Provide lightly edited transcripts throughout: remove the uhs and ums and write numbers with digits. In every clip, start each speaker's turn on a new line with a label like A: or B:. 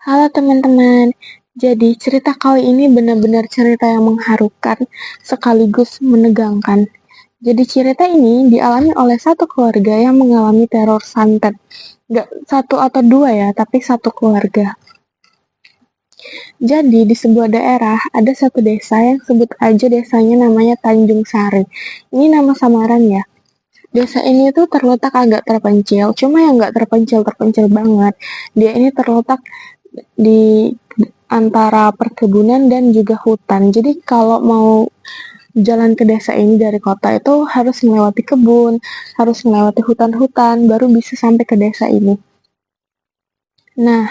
A: Halo teman-teman, jadi cerita kali ini benar-benar cerita yang mengharukan sekaligus menegangkan. Jadi cerita ini dialami oleh satu keluarga yang mengalami teror santet. Gak satu atau dua ya, tapi satu keluarga. Jadi di sebuah daerah ada satu desa yang sebut aja desanya namanya Tanjung Sari. Ini nama samaran ya. Desa ini tuh terletak agak terpencil, cuma yang nggak terpencil banget. Dia ini terletak di antara perkebunan dan juga hutan. Jadi kalau mau jalan ke desa ini dari kota itu harus melewati kebun, harus melewati hutan-hutan, baru bisa sampai ke desa ini. Nah,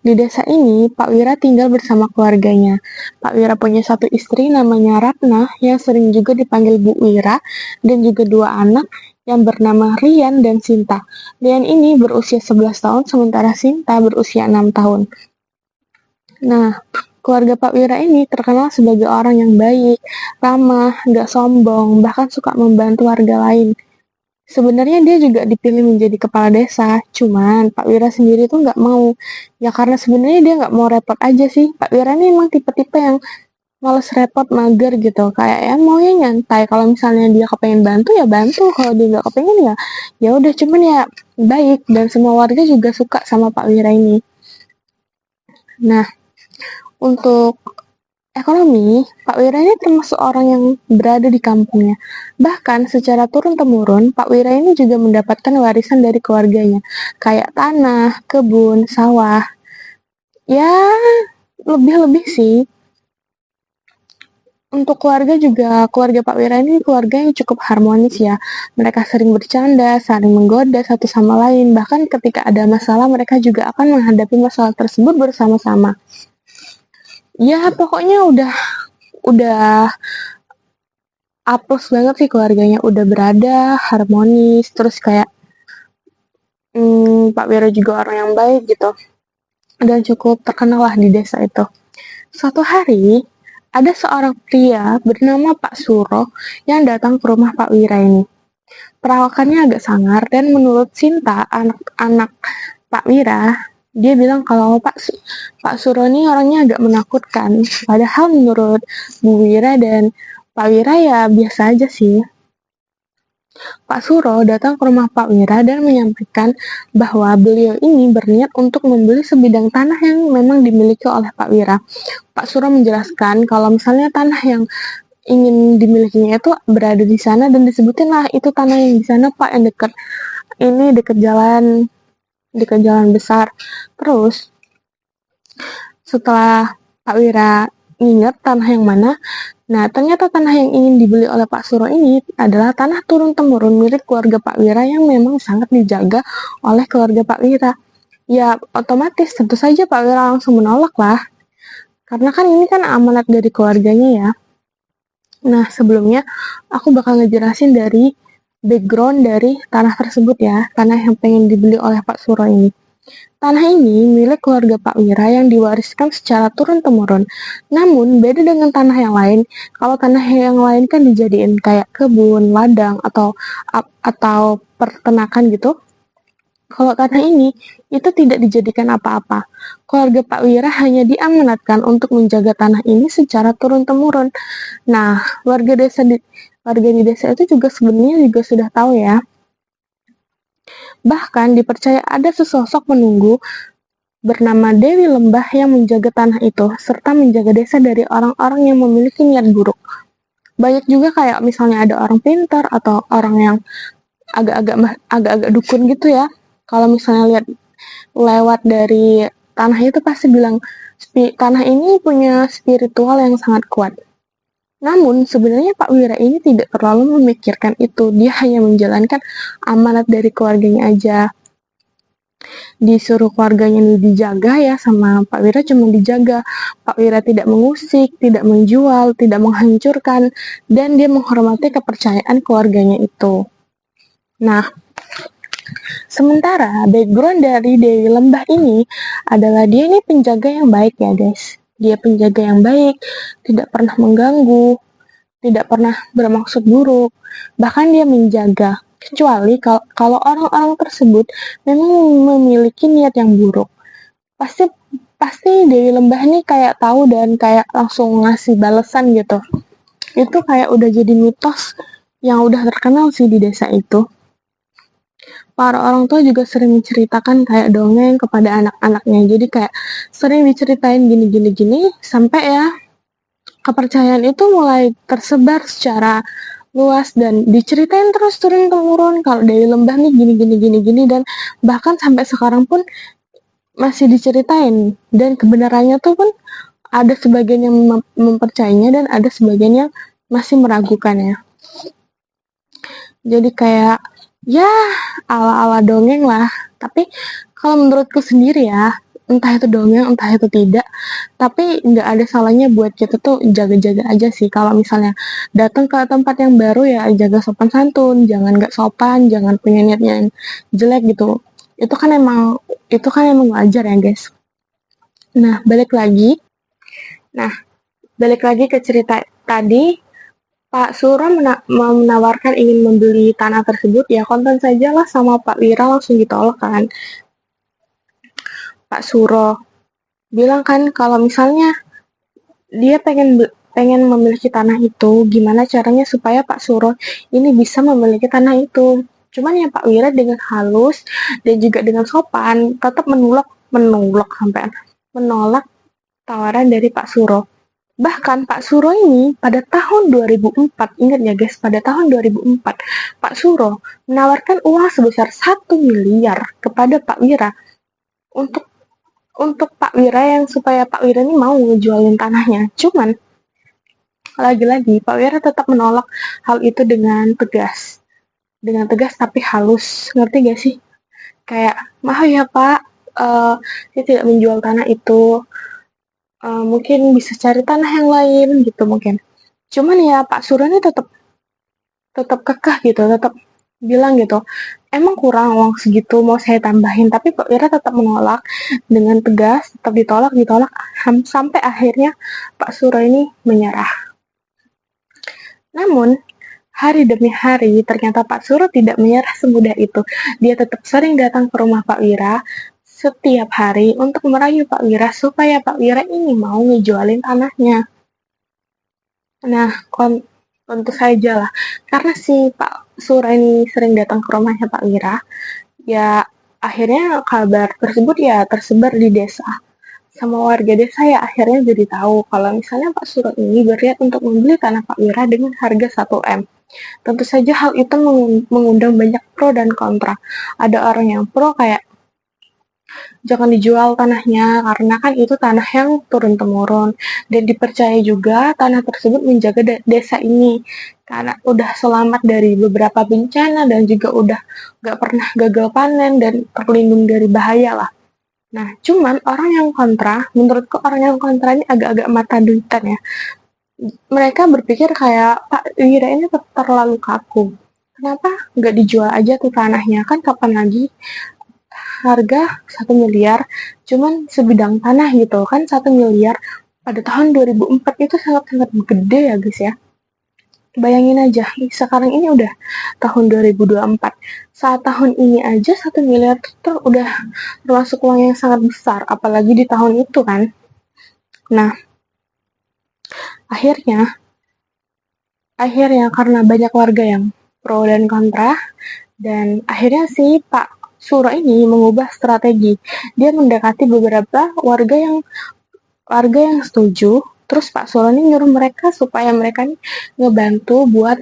A: di desa ini Pak Wira tinggal bersama keluarganya. Pak Wira punya satu istri namanya Ratna yang sering juga dipanggil Bu Wira dan juga dua anak yang bernama Rian dan Sinta. Rian ini berusia 11 tahun sementara Sinta berusia 6 tahun. Nah, keluarga Pak Wira ini terkenal sebagai orang yang baik, ramah, gak sombong, bahkan suka membantu warga lain. Sebenarnya dia juga dipilih menjadi kepala desa, cuman Pak Wira sendiri tuh nggak mau. Ya karena sebenarnya dia nggak mau repot aja sih. Pak Wira ini emang tipe-tipe yang males repot, mager gitu. Kayak ya maunya nyantai. Kalau misalnya dia kepengen bantu ya bantu. Kalau dia nggak kepengen ya ya udah. Cuman ya baik dan semua warga juga suka sama Pak Wira ini. Nah, untuk ekonomi, Pak Wira ini termasuk orang yang berada di kampungnya. Bahkan secara turun-temurun, Pak Wira ini juga mendapatkan warisan dari keluarganya, kayak tanah, kebun, sawah. Ya, lebih-lebih sih. Untuk keluarga juga, keluarga Pak Wira ini keluarga yang cukup harmonis ya. Mereka sering bercanda, saling menggoda satu sama lain. Bahkan ketika ada masalah, mereka juga akan menghadapi masalah tersebut bersama-sama. Ya, pokoknya udah apus banget sih keluarganya, udah berada, harmonis, terus kayak Pak Wira juga orang yang baik gitu, dan cukup terkenal lah di desa itu. Suatu hari, ada seorang pria bernama Pak Suro yang datang ke rumah Pak Wira ini. Perawakannya agak sangar dan menurut Sinta, anak-anak Pak Wira, dia bilang kalau Pak Suro ini orangnya agak menakutkan. Padahal menurut Bu Wira dan Pak Wira ya biasa aja sih. Pak Suro datang ke rumah Pak Wira dan menyampaikan bahwa beliau ini berniat untuk membeli sebidang tanah yang memang dimiliki oleh Pak Wira. Pak Suro menjelaskan kalau misalnya tanah yang ingin dimilikinya itu berada di sana dan disebutin lah itu tanah yang di sana Pak, yang dekat jalan besar. Terus setelah Pak Wira ingat tanah yang mana, nah ternyata tanah yang ingin dibeli oleh Pak Suro ini adalah tanah turun-temurun milik keluarga Pak Wira yang memang sangat dijaga oleh keluarga Pak Wira. Ya otomatis tentu saja Pak Wira langsung menolak lah, karena kan ini kan amanat dari keluarganya ya. Nah sebelumnya aku bakal ngejelasin dari background dari tanah tersebut ya, tanah yang pengen dibeli oleh Pak Suro ini. Tanah ini milik keluarga Pak Wira yang diwariskan secara turun-temurun. Namun, beda dengan tanah yang lain. Kalau tanah yang lain kan dijadiin kayak kebun, ladang, atau peternakan gitu. Kalau tanah ini, itu tidak dijadikan apa-apa. Keluarga Pak Wira hanya diamanatkan untuk menjaga tanah ini secara turun-temurun. Nah, warga di desa itu juga sebenarnya juga sudah tahu ya. Bahkan dipercaya ada sesosok penunggu bernama Dewi Lembah yang menjaga tanah itu, serta menjaga desa dari orang-orang yang memiliki niat buruk. Banyak juga kayak misalnya ada orang pintar atau orang yang agak-agak dukun gitu ya. Kalau misalnya lihat lewat dari tanah itu pasti bilang tanah ini punya spiritual yang sangat kuat. Namun sebenarnya Pak Wira ini tidak terlalu memikirkan itu. Dia hanya menjalankan amanat dari keluarganya aja. Disuruh keluarganya dijaga ya sama Pak Wira, cuma dijaga. Pak Wira tidak mengusik, tidak menjual, tidak menghancurkan, dan dia menghormati kepercayaan keluarganya itu. Nah, sementara background dari Dewi Lembah ini adalah dia ini penjaga yang baik ya guys. Dia penjaga yang baik, tidak pernah mengganggu, tidak pernah bermaksud buruk, bahkan dia menjaga. Kecuali kalau orang-orang tersebut memang memiliki niat yang buruk. Pasti pasti Dewi Lembah nih kayak tahu dan kayak langsung ngasih balesan gitu. Itu kayak udah jadi mitos yang udah terkenal sih di desa itu. Para orang tua juga sering menceritakan kayak dongeng kepada anak-anaknya. Jadi kayak sering diceritain gini-gini sampai ya kepercayaan itu mulai tersebar secara luas dan diceritain terus turun temurun kalau Dewi Lembah nih gini dan bahkan sampai sekarang pun masih diceritain dan kebenarannya tuh pun ada sebagian yang mempercayainya dan ada sebagian yang masih meragukannya. Jadi kayak ya ala-ala dongeng lah. Tapi kalau menurutku sendiri ya, entah itu dongeng, entah itu tidak, tapi nggak ada salahnya buat kita tuh jaga-jaga aja sih. Kalau misalnya datang ke tempat yang baru ya jaga sopan santun, jangan nggak sopan, jangan punya niat yang jelek gitu. Itu kan emang wajar ya guys. Nah, Nah, balik lagi ke cerita tadi, Pak Suro menawarkan ingin membeli tanah tersebut, ya konten sajalah sama Pak Wira langsung ditolak kan. Pak Suro bilang kan kalau misalnya dia pengen memiliki tanah itu, gimana caranya supaya Pak Suro ini bisa memiliki tanah itu. Cuman ya Pak Wira dengan halus dan juga dengan sopan tetap menolak tawaran dari Pak Suro. Bahkan Pak Suro ini pada tahun 2004, ingat ya guys, pada tahun 2004, Pak Suro menawarkan uang sebesar 1 miliar kepada Pak Wira untuk Pak Wira yang supaya Pak Wira ini mau ngejualin tanahnya. Cuman lagi-lagi Pak Wira tetap menolak hal itu dengan tegas. Dengan tegas tapi halus. Ngerti gak sih? Kayak, maaf ya Pak, saya tidak menjual tanah itu. Mungkin bisa cari tanah yang lain gitu mungkin. Cuman ya Pak Suro ini tetap kekeh gitu, tetap bilang gitu, emang kurang uang segitu mau saya tambahin, tapi Pak Wira tetap menolak dengan tegas, tetap ditolak sampai akhirnya Pak Suro ini menyerah. Namun hari demi hari ternyata Pak Suro tidak menyerah semudah itu. Dia tetap sering datang ke rumah Pak Wira setiap hari untuk merayu Pak Wira supaya Pak Wira ini mau ngejualin tanahnya. Nah, tentu saja lah, karena si Pak Suro ini sering datang ke rumahnya Pak Wira, ya akhirnya kabar tersebut ya tersebar di desa. Sama warga desa ya akhirnya jadi tahu kalau misalnya Pak Suro ini berniat untuk membeli tanah Pak Wira dengan harga 1 M. Tentu saja hal itu mengundang banyak pro dan kontra. Ada orang yang pro kayak jangan dijual tanahnya karena kan itu tanah yang turun-temurun dan dipercaya juga tanah tersebut menjaga desa ini karena udah selamat dari beberapa bencana dan juga udah gak pernah gagal panen dan terlindung dari bahaya lah. Nah, cuman orang yang kontra, menurutku orang yang kontra ini agak-agak mata duitan ya. Mereka berpikir kayak Pak Wira ini terlalu kaku. Kenapa nggak dijual aja tuh tanahnya? Kan kapan lagi harga 1 miliar cuman sebidang tanah gitu kan. 1 miliar pada tahun 2004 itu sangat-sangat gede ya guys ya. Bayangin aja, sekarang ini udah tahun 2024. Saat tahun ini aja 1 miliar itu udah termasuk uang yang sangat besar, apalagi di tahun itu kan. Nah, akhirnya karena banyak warga yang pro dan kontra, dan akhirnya si Pak Suro ini mengubah strategi. Dia mendekati beberapa warga yang setuju. Terus Pak Suro ini nyuruh mereka supaya mereka nih ngebantu buat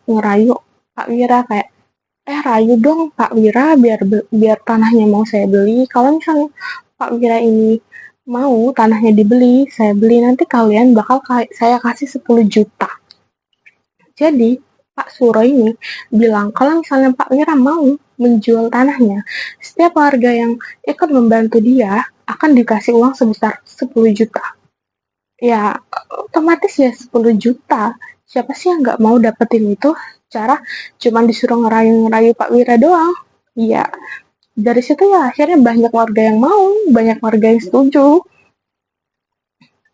A: ngerayu Pak Wira kayak rayu dong Pak Wira biar tanahnya mau saya beli. Kalau misalnya Pak Wira ini mau tanahnya dibeli, saya beli, nanti kalian bakal saya kasih 10 juta. Jadi Pak Suro ini bilang kalau misalnya Pak Wira mau menjual tanahnya, setiap warga yang ikut membantu dia akan dikasih uang sebesar 10 juta. Ya, otomatis ya 10 juta. Siapa sih yang nggak mau dapetin itu? Cara cuma disuruh ngerayu-ngerayu Pak Wira doang. Iya, dari situ ya akhirnya banyak warga yang mau, banyak warga yang setuju.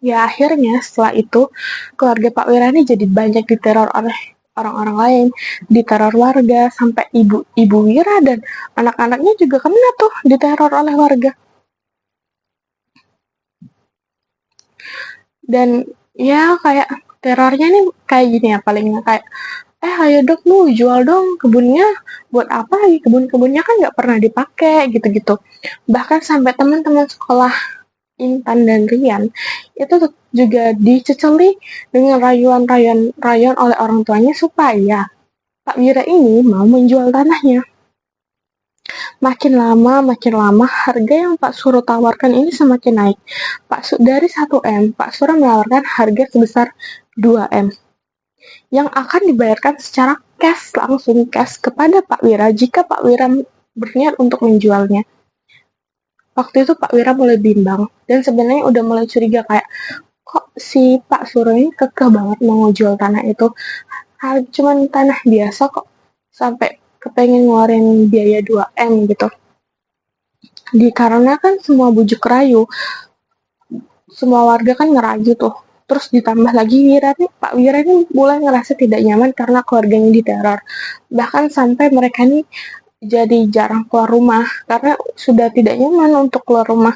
A: Ya akhirnya setelah itu keluarga Pak Wira ini jadi banyak diteror oleh orang-orang lain, diteror warga, sampai ibu Wira dan anak-anaknya juga kena tuh diteror oleh warga. Dan ya kayak terornya nih kayak gini ya palingnya, kayak ayo dok lu jual dong kebunnya, buat apa lagi kebun-kebunnya kan nggak pernah dipakai gitu-gitu. Bahkan sampai teman-teman sekolah Intan dan Rian itu juga diceceli dengan rayuan oleh orang tuanya supaya Pak Wira ini mau menjual tanahnya. Makin lama harga yang Pak Suro tawarkan ini semakin naik. Dari 1 M, Pak Suro menawarkan harga sebesar 2 M yang akan dibayarkan secara langsung cash kepada Pak Wira jika Pak Wira berniat untuk menjualnya. Waktu itu Pak Wira mulai bimbang dan sebenarnya udah mulai curiga kayak kok si Pak Suro ini kekeh banget mau jual tanah itu. Cuman tanah biasa kok sampai kepengen ngeluarin biaya 2 M gitu. Dikarenakan semua bujuk rayu, semua warga kan ngerayu tuh. Terus ditambah lagi Pak Wira ini mulai ngerasa tidak nyaman karena keluarganya diteror. Bahkan sampai mereka nih jadi jarang keluar rumah karena sudah tidak nyaman untuk keluar rumah.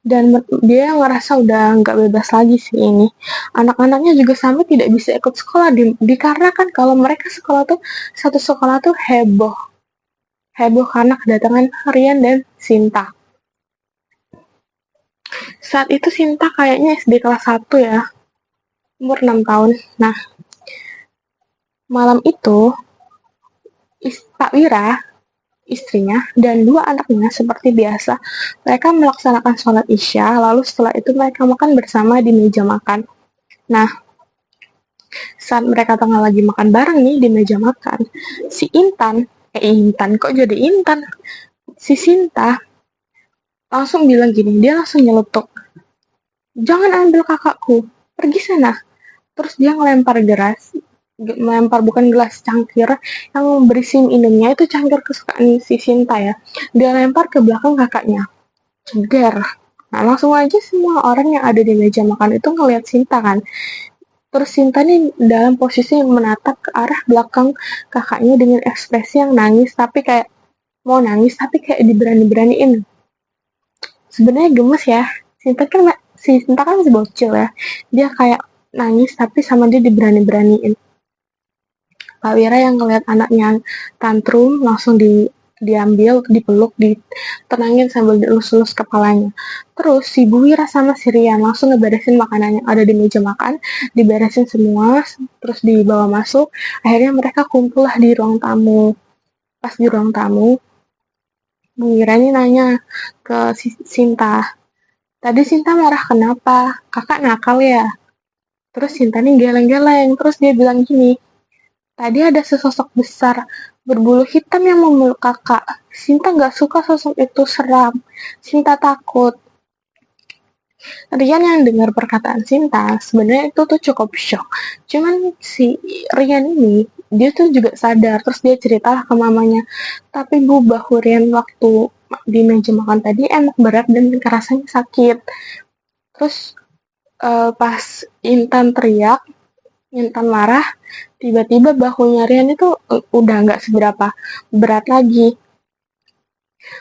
A: Dan dia ngerasa udah nggak bebas lagi sih ini. Anak-anaknya juga sampai tidak bisa ikut sekolah dikarenakan kalau mereka sekolah tuh satu sekolah tuh heboh karena kedatangan Rian dan Sinta. Saat itu Sinta kayaknya SD kelas 1 ya, umur 6 tahun. Nah, malam itu Pak Wira, istrinya, dan 2 anaknya seperti biasa, mereka melaksanakan sholat Isya, lalu setelah itu mereka makan bersama di meja makan. Nah, saat mereka tengah lagi makan bareng nih di meja makan, si Intan, kok jadi Intan? Si Sinta langsung bilang gini, dia langsung nyeletuk, jangan ambil kakakku, pergi sana. Terus dia melempar bukan gelas, cangkir yang berisi minumnya, itu cangkir kesukaan si Sinta ya, dia lempar ke belakang kakaknya, ceder. Nah langsung aja semua orang yang ada di meja makan itu ngeliat Sinta kan. Terus Sinta nih dalam posisi menatap ke arah belakang kakaknya dengan ekspresi yang mau nangis tapi kayak diberani-beraniin. Sebenarnya gemes ya, Sinta kan masih bocil ya, dia kayak nangis tapi sama dia diberani-beraniin. Pak Wira yang ngeliat anaknya tantrum langsung diambil, dipeluk, ditenangin sambil dielus-elus kepalanya. Terus si Bu Wira sama si Rian langsung ngeberesin makanan yang ada di meja makan, diberesin semua, terus dibawa masuk. Akhirnya mereka kumpul lah di ruang tamu. Pas di ruang tamu, Bu Wira ini nanya ke Sinta, tadi Sinta marah kenapa? Kakak nakal ya? Terus Sinta nih geleng-geleng, terus dia bilang gini, tadi ada sesosok besar berbulu hitam yang memeluk kakak. Sinta gak suka sosok itu, seram. Sinta takut. Rian yang dengar perkataan Sinta, sebenarnya itu tuh cukup shock. Cuman si Rian ini, dia tuh juga sadar, terus dia ceritalah ke mamanya. Tapi Bu, bahu Rian waktu di meja makan tadi emang berat dan rasanya sakit. Terus pas Intan teriak, Intan marah, tiba-tiba bahunya Rian itu udah nggak seberapa berat lagi.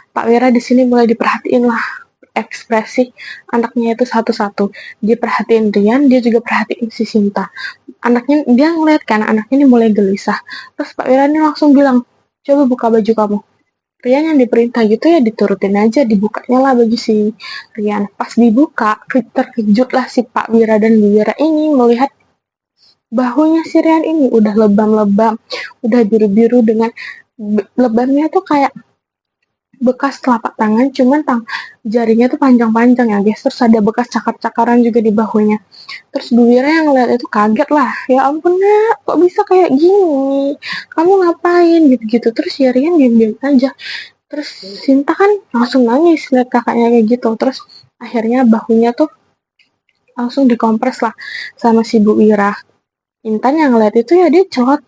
A: Pak Wira di sini mulai diperhatiin lah ekspresi anaknya itu satu-satu. Dia perhatiin Rian, dia juga perhatiin si Sinta. Dia ngeliat kan anaknya ini mulai gelisah. Terus Pak Wira ini langsung bilang, coba buka baju kamu. Rian yang diperintah gitu ya diturutin aja, dibukanya lah baju si Rian. Pas dibuka, terkejutlah si Pak Wira dan Bu Wira ini melihat bahunya si Rian ini udah lebam-lebam, udah biru-biru dengan lebamnya tuh kayak bekas telapak tangan, cuman jarinya tuh panjang-panjang ya guys. Terus ada bekas cakar-cakaran juga di bahunya. Terus Bu Wira yang ngeliat itu kaget lah, ya ampun nak, kok bisa kayak gini, kamu ngapain gitu-gitu. Terus ya Rian diam-diam aja. Terus Sinta kan langsung nangis liat kakaknya kayak gitu. Terus akhirnya bahunya tuh langsung dikompres lah sama si Bu Wira. Intan yang ngeliat itu ya dia celot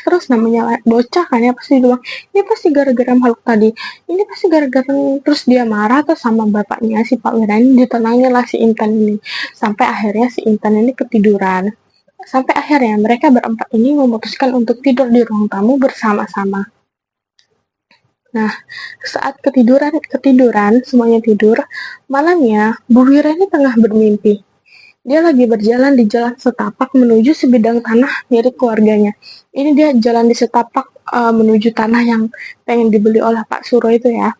A: terus, namanya bocah kan ya, pasti dia bilang ini pasti gara-gara makhluk tadi, ini pasti gara-gara, terus dia marah tuh sama bapaknya si Pak Wira ini, ditenangin lah si Intan ini sampai akhirnya si Intan ini ketiduran. Sampai akhirnya mereka berempat ini memutuskan untuk tidur di ruang tamu bersama-sama. Nah, saat ketiduran, semuanya tidur, malamnya Bu Wira ini tengah bermimpi. Dia lagi berjalan di jalan setapak menuju sebidang tanah milik keluarganya. Ini dia jalan di setapak menuju tanah yang pengen dibeli oleh Pak Suro itu ya.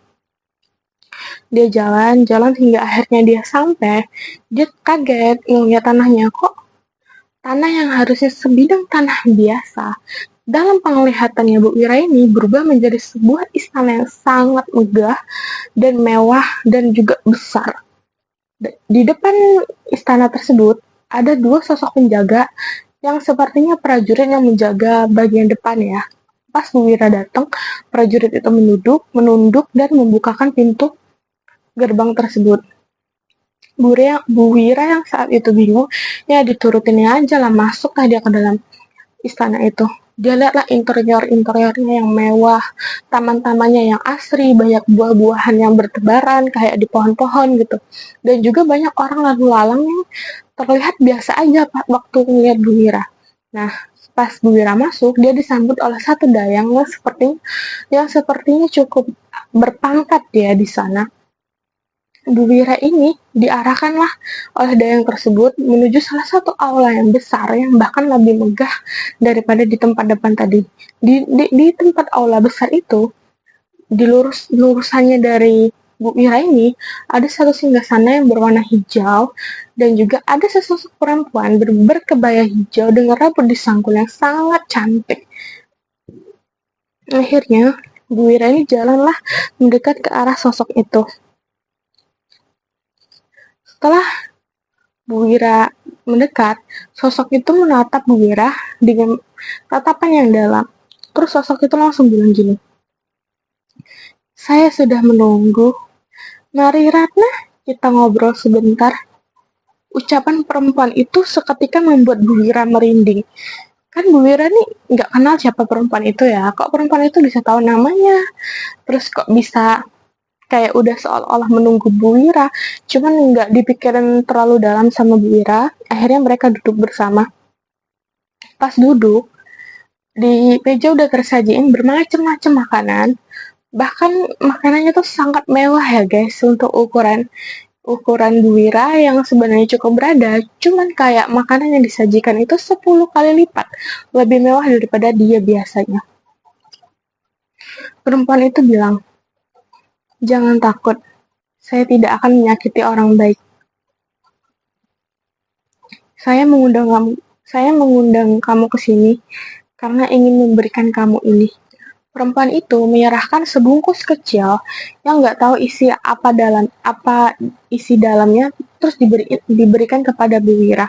A: Dia jalan hingga akhirnya dia sampai. Dia kaget ngeliat tanahnya, kok tanah yang harusnya sebidang tanah biasa. Dalam penglihatannya Bu Wira ini berubah menjadi sebuah istana yang sangat megah dan mewah dan juga besar. Di depan istana tersebut ada dua sosok penjaga yang sepertinya prajurit yang menjaga bagian depan ya. Pas Bu Wira datang, prajurit itu menunduk dan membukakan pintu gerbang tersebut. Bu Wira yang saat itu bingung, ya diturutinnya aja lah, masuklah dia ke dalam istana itu. Dia lihatlah interiornya yang mewah, taman-tamannya yang asri, banyak buah-buahan yang bertebaran kayak di pohon-pohon gitu. Dan juga banyak orang lalu lalang yang terlihat biasa aja waktu melihat Bu Wira. Nah, pas Bu Wira masuk, dia disambut oleh satu dayang yang sepertinya cukup berpangkat ya di sana. Bu Wira ini diarahkanlah oleh dayang tersebut menuju salah satu aula yang besar yang bahkan lebih megah daripada di tempat depan tadi. Di tempat aula besar itu, di lurusannya dari Bu Wira ini, ada satu singgasana yang berwarna hijau dan juga ada sesosok perempuan berkebaya hijau dengan rambut disangkul yang sangat cantik. Akhirnya, Bu Wira ini jalanlah mendekat ke arah sosok itu. Setelah Bu Wira mendekat, sosok itu menatap Bu Wira dengan tatapan yang dalam. Terus sosok itu langsung bilang gini, "Saya sudah menunggu. Mari Ratna, kita ngobrol sebentar." Ucapan perempuan itu seketika membuat Bu Wira merinding. Kan Bu Wira nih nggak kenal siapa perempuan itu ya. Kok perempuan itu bisa tahu namanya? Terus kok bisa kayak udah seolah-olah menunggu Bu Wira, cuman nggak dipikirin terlalu dalam sama Bu Wira. Akhirnya mereka duduk bersama. Pas duduk, di meja udah tersajiin bermacam-macam makanan. Bahkan makanannya tuh sangat mewah ya guys untuk ukuran Bu Wira yang sebenarnya cukup berada. Cuman kayak makanan yang disajikan itu 10 kali lipat lebih mewah daripada dia biasanya. Perempuan itu bilang, "Jangan takut, saya tidak akan menyakiti orang baik. Saya mengundang kamu ke sini karena ingin memberikan kamu ini." Perempuan itu menyerahkan sebungkus kecil yang nggak tahu apa isi dalamnya, terus diberikan kepada Bu Wira.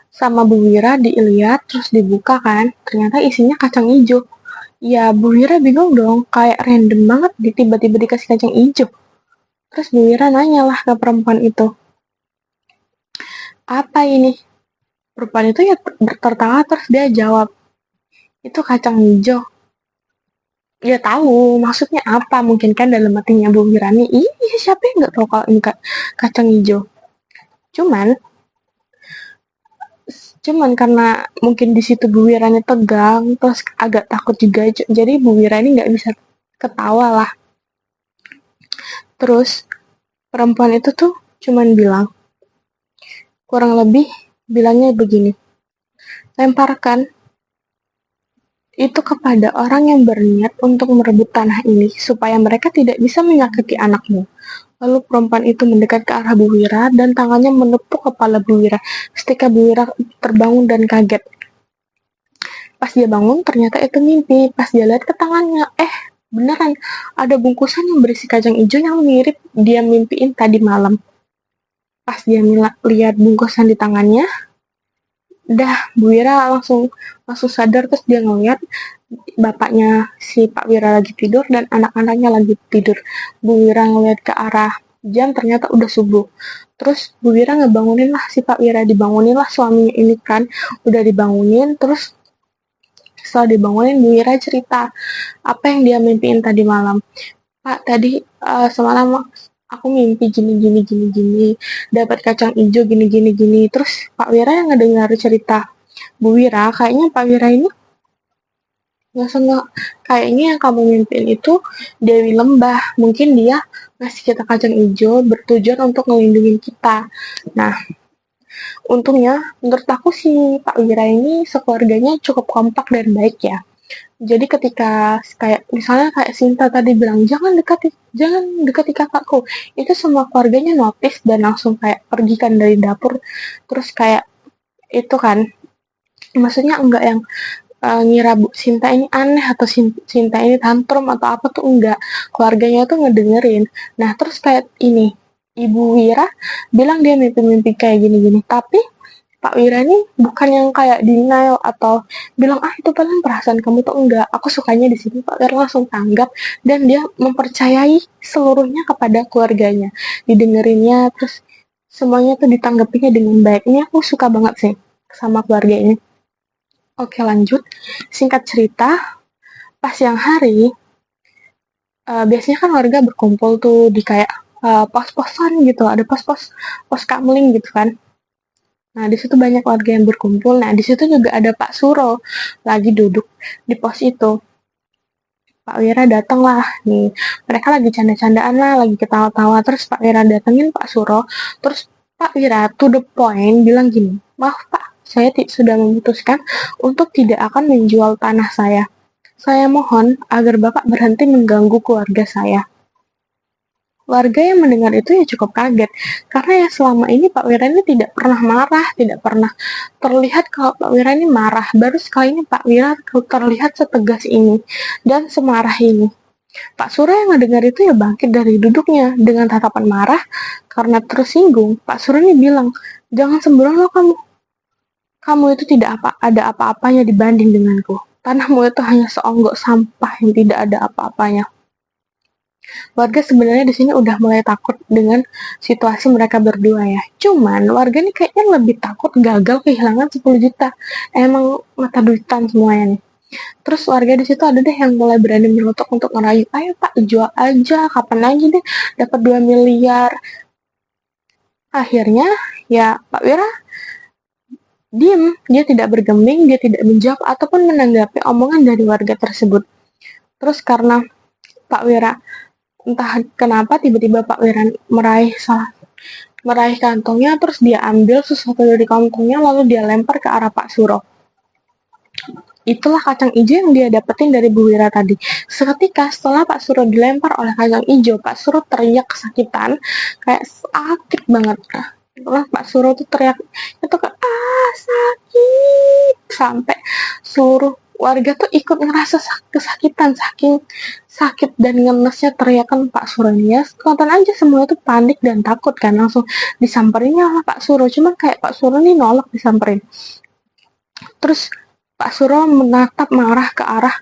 A: Sama Bu Wira dilihat, terus dibuka kan, ternyata isinya kacang hijau. Ya Bu Wira bingung dong, kayak random banget tiba-tiba dikasih kacang hijau. Terus Bu Wira nanyalah ke perempuan itu, "Apa ini?" Perempuan itu ya tertawa, terus dia jawab, "Itu kacang hijau." Ya tahu maksudnya apa, mungkin kan dalam hatinya Bu Wira nih, iya siapa yang nggak tahu kalau ini kacang hijau. Cuman karena mungkin di situ Bu Wiranya tegang, terus agak takut juga, jadi Bu Wira ini nggak bisa ketawa lah. Terus perempuan itu tuh cuman bilang, kurang lebih bilangnya begini, "Lemparkan itu kepada orang yang berniat untuk merebut tanah ini, supaya mereka tidak bisa menyakiti anakmu." Lalu perempuan itu mendekat ke arah Bu Wira dan tangannya menepuk kepala Bu Wira. Seketika Bu Wira terbangun dan kaget. Pas dia bangun, ternyata itu mimpi. Pas dia lihat ke tangannya, beneran ada bungkusan yang berisi kacang hijau yang mirip dia mimpiin tadi malam. Pas dia lihat bungkusan di tangannya, Bu Wira langsung sadar, terus dia ngeliat bapaknya si Pak Wira lagi tidur dan anak-anaknya lagi tidur. Bu Wira ngeliat ke arah jam, ternyata udah subuh. Terus Bu Wira ngebangunin lah si Pak Wira, dibangunin lah suaminya ini kan, udah dibangunin. Terus setelah dibangunin, Bu Wira cerita apa yang dia mimpiin tadi malam. "Pak, tadi semalam aku mimpi gini, dapat kacang hijau gini. Terus Pak Wira yang ngedengar cerita Bu Wira, kayaknya Pak Wira ini nggak kayaknya yang kamu mimpiin itu Dewi Lembah. Mungkin dia ngasih kita kacang hijau bertujuan untuk ngelindungin kita. Nah, untungnya menurut aku si Pak Wira ini sekeluarganya cukup kompak dan baik ya. Jadi ketika kayak misalnya kayak Sinta tadi bilang jangan dekati kakakku, itu semua keluarganya notice dan langsung kayak pergikan dari dapur. Terus kayak itu kan, maksudnya enggak yang ngira Bu Sinta ini aneh atau Sinta ini tantrum atau apa tuh, enggak. Keluarganya tuh ngedengerin. Nah terus kayak ini, Ibu Wira bilang dia mimpi-mimpi kayak gini-gini, tapi Pak Wira ini bukan yang kayak denial atau bilang itu paling perasaan kamu tuh, enggak. Aku sukanya di sini. Pak Wira langsung tanggap dan dia mempercayai seluruhnya kepada keluarganya. Didengerinnya terus semuanya tuh ditanggapinya dengan baik. Ini aku suka banget sih sama keluarga ini. Oke lanjut. Singkat cerita, pas siang hari biasanya kan warga berkumpul tuh di kayak pos-posan gitu. Ada pos kamling gitu kan. Nah, di situ banyak warga yang berkumpul. Nah, di situ juga ada Pak Suro lagi duduk di pos itu. Pak Wira datang lah nih. Mereka lagi canda-candaan lah, lagi ketawa-tawa. Terus Pak Wira datengin Pak Suro. Terus Pak Wira to the point bilang gini, maaf Pak, saya sudah memutuskan untuk tidak akan menjual tanah saya. Saya mohon agar Bapak berhenti mengganggu keluarga saya. Warga yang mendengar itu ya cukup kaget, karena ya selama ini Pak Wira ini tidak pernah marah, tidak pernah terlihat kalau Pak Wira ini marah. Baru sekali ini Pak Wira terlihat setegas ini dan semarah ini. Pak Suro yang mendengar itu ya bangkit dari duduknya dengan tatapan marah karena tersinggung. Pak Suro ini bilang, jangan sembrono kamu. Kamu itu tidak ada apa-apanya dibanding denganku. Tanahmu itu hanya seonggok sampah yang tidak ada apa-apanya. Warga sebenarnya di sini udah mulai takut dengan situasi mereka berdua ya. Cuman warga ini kayaknya lebih takut gagal kehilangan 10 juta. Emang mata duitan semuanya nih. Terus warga di situ ada deh yang mulai berani menutup untuk ngerayu, ayo Pak jual aja, kapan lagi deh dapat 2 miliar. Akhirnya ya Pak Wira diem, dia tidak bergeming, dia tidak menjawab ataupun menanggapi omongan dari warga tersebut. Terus karena Pak Wira entah kenapa tiba-tiba Pak Wira meraih kantongnya, terus dia ambil sesuatu dari kantongnya lalu dia lempar ke arah Pak Suro. Itulah kacang hijau yang dia dapetin dari Bu Wira tadi. Seketika setelah Pak Suro dilempar oleh kacang hijau, Pak Suro teriak kesakitan, kayak sakit banget. Nah, Pak Suro tuh teriak itu sakit, sampai seluruh warga tuh ikut ngerasa kesakitan, saking sakit dan ngemesnya teriakan Pak Suro ini ya. Tonton aja semua itu panik dan takut kan, langsung disamperinnya lah Pak Suro. Cuma kayak Pak Suro nih nolak disamperin. Terus Pak Suro menatap marah ke arah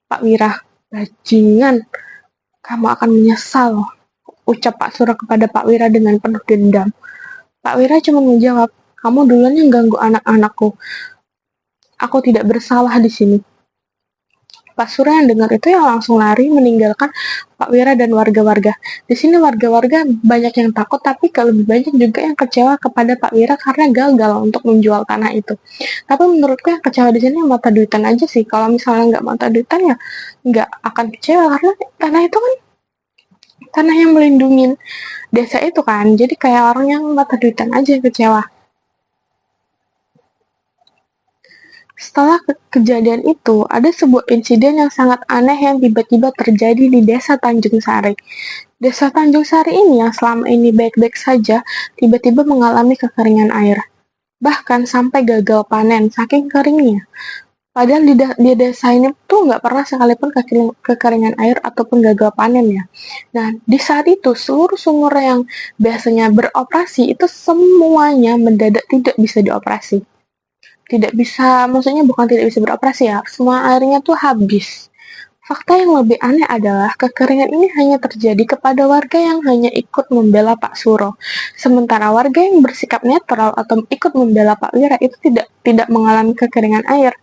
A: Pak Wira. Bajingan, kamu akan menyesal, ucap Pak Suro kepada Pak Wira dengan penuh dendam. Pak Wira cuma menjawab, kamu duluan yang ganggu anak-anakku. Aku tidak bersalah di sini. Pak Suro yang dengar itu ya langsung lari meninggalkan Pak Wira dan warga-warga. Di sini warga-warga banyak yang takut, tapi lebih banyak juga yang kecewa kepada Pak Wira karena gagal untuk menjual tanah itu. Tapi menurutku yang kecewa di sini mata duitan aja sih. Kalau misalnya nggak mata duitan ya nggak akan kecewa karena tanah itu kan tanah yang melindungi desa itu kan. Jadi kayak orang yang mata duitan aja yang kecewa. Setelah kejadian itu, ada sebuah insiden yang sangat aneh yang tiba-tiba terjadi di Desa Tanjung Sari. Desa Tanjung Sari ini yang selama ini baik-baik saja, tiba-tiba mengalami kekeringan air. Bahkan sampai gagal panen, saking keringnya. Padahal di desa ini tuh nggak pernah sekalipun kekeringan air ataupun gagal panen ya. Nah, di saat itu seluruh sumur yang biasanya beroperasi itu semuanya mendadak tidak bisa dioperasi. Tidak bisa, maksudnya bukan tidak bisa beroperasi ya, semua airnya tuh habis. Fakta yang lebih aneh adalah kekeringan ini hanya terjadi kepada warga yang hanya ikut membela Pak Suro. Sementara warga yang bersikap netral atau ikut membela Pak Wira itu tidak mengalami kekeringan air.